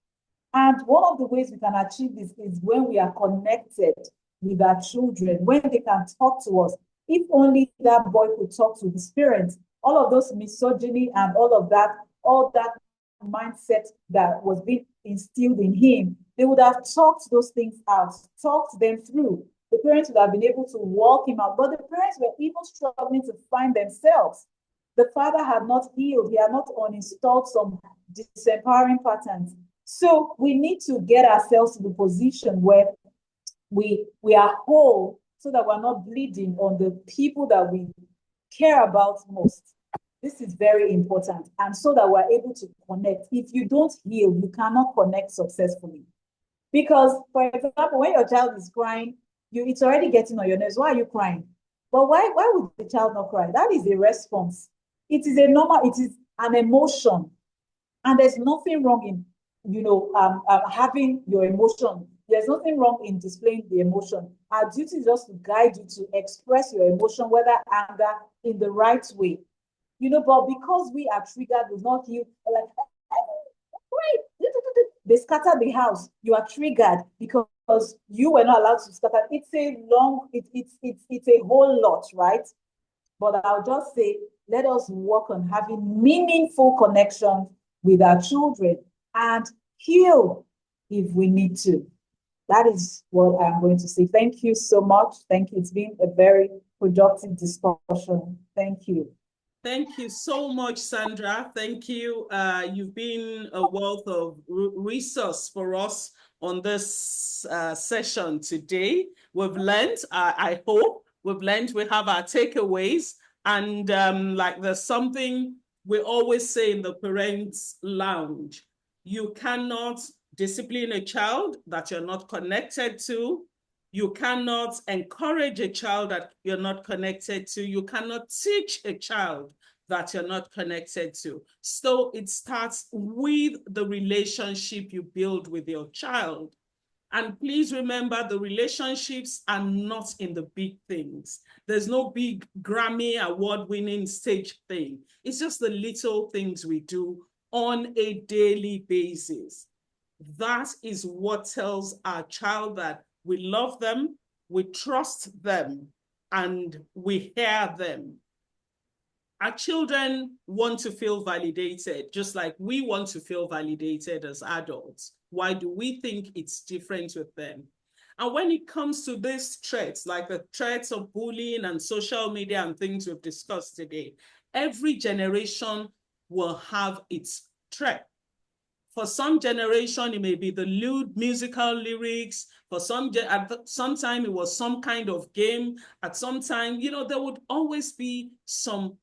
And one of the ways we can achieve this is when we are connected with our children, when they can talk to us. If only that boy could talk to his parents, all of those misogyny and all that mindset that was being instilled in him, they would have talked those things out, talked them through. The parents would have been able to walk him out, but the parents were even struggling to find themselves. The father had not healed, he had not uninstalled some disempowering patterns. So we need to get ourselves to the position where we are whole, so that we're not bleeding on the people that we care about most. This is very important. And so that we're able to connect. If you don't heal, you cannot connect successfully. Because, for example, when your child is crying, it's already getting on your nerves. Why are you crying? But why would the child not cry? That is a response. It is an emotion. And there's nothing wrong in, having your emotion. There's nothing wrong in displaying the emotion. Our duty is just to guide you to express your emotion, whether anger, in the right way. But because we are triggered, we not heal, like, wait, they scatter the house. You are triggered because you were not allowed to scatter. It's a whole lot, right? But I'll just say, let us work on having meaningful connections with our children and heal if we need to. That is what I'm going to say. Thank you so much. Thank you. It's been a very productive discussion. Thank you. Thank you so much, Sandra. Thank you. You've been a wealth of resource for us on this session today. We've learned, I hope, we've learned, we have our takeaways. And like there's something we always say in the Parents Lounge, you cannot discipline a child that you're not connected to. You cannot encourage a child that you're not connected to. You cannot teach a child that you're not connected to. So it starts with the relationship you build with your child. And please remember, the relationships are not in the big things. There's no big Grammy award-winning stage thing. It's just the little things we do on a daily basis. That is what tells our child that we love them, we trust them, and we hear them. Our children want to feel validated, just like we want to feel validated as adults. Why do we think it's different with them? And when it comes to these threats, like the threats of bullying and social media and things we've discussed today, every generation will have its threat. For some generation, it may be the lewd musical lyrics. For some time, it was some kind of game. At some time, there would always be something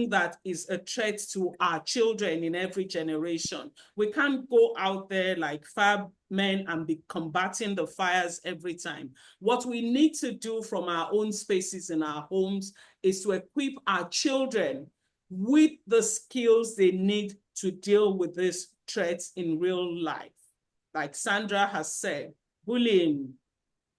that is a threat to our children in every generation. We can't go out there like firemen and be combating the fires every time. What we need to do from our own spaces in our homes is to equip our children with the skills they need to deal with these threats in real life. Like Sandra has said, bullying,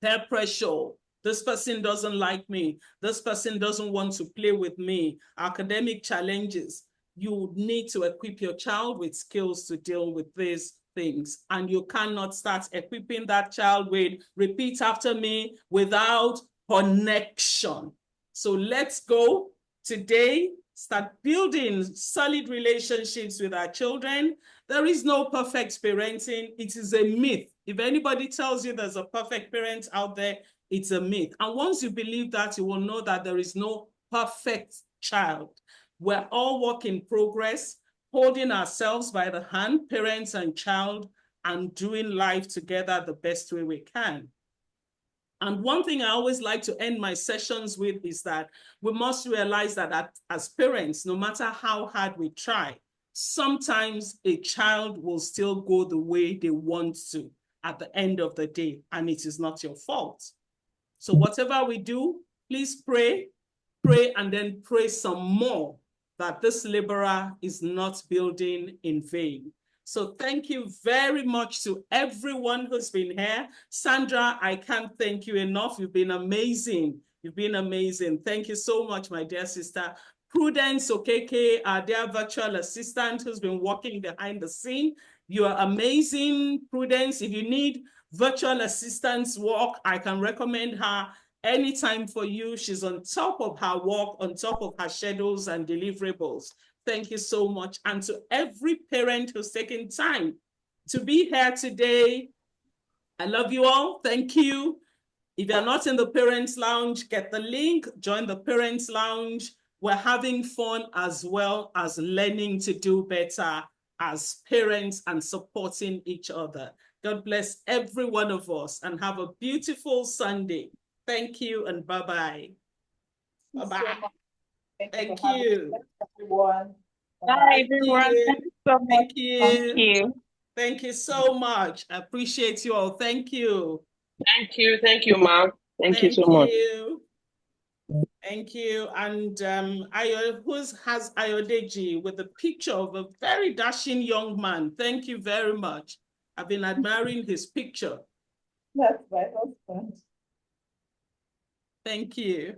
peer pressure, this person doesn't like me, this person doesn't want to play with me, academic challenges. You need to equip your child with skills to deal with these things. And you cannot start equipping that child with repeat after me without connection. So let's go today, start building solid relationships with our children. There is no perfect parenting. It is a myth. If anybody tells you there's a perfect parent out there, it's a myth. And once you believe that, you will know that there is no perfect child. We're all work in progress, holding ourselves by the hand, parents and child, and doing life together the best way we can. And one thing I always like to end my sessions with is that we must realize that as parents, no matter how hard we try, sometimes a child will still go the way they want to at the end of the day, and it is not your fault. So whatever we do, please pray, and then pray some more that this laborer is not building in vain. So thank you very much to everyone who's been here. Sandra, I can't thank you enough. You've been amazing. You've been amazing. Thank you so much, my dear sister. Prudence Okeke, our dear virtual assistant who's been working behind the scene. You are amazing, Prudence. If you need virtual assistance work, I can recommend her anytime for you. She's on top of her work, on top of her schedules and deliverables. Thank you so much. And to every parent who's taken time to be here today, I love you all. Thank you. If you're not in the Parents Lounge, get the link, join the Parents Lounge. We're having fun as well as learning to do better as parents and supporting each other. God bless every one of us and have a beautiful Sunday. Thank you and bye-bye. Bye-bye. Thank you. Everyone. Bye, everyone. Thank you so much. Thank you. Thank you. Thank you so much. I appreciate you all. Thank you. Thank you, Mark. Thank you so much. Thank you. And who has Ayodeji with a picture of a very dashing young man? Thank you very much. I've been admiring his picture. That's my husband. Thank you.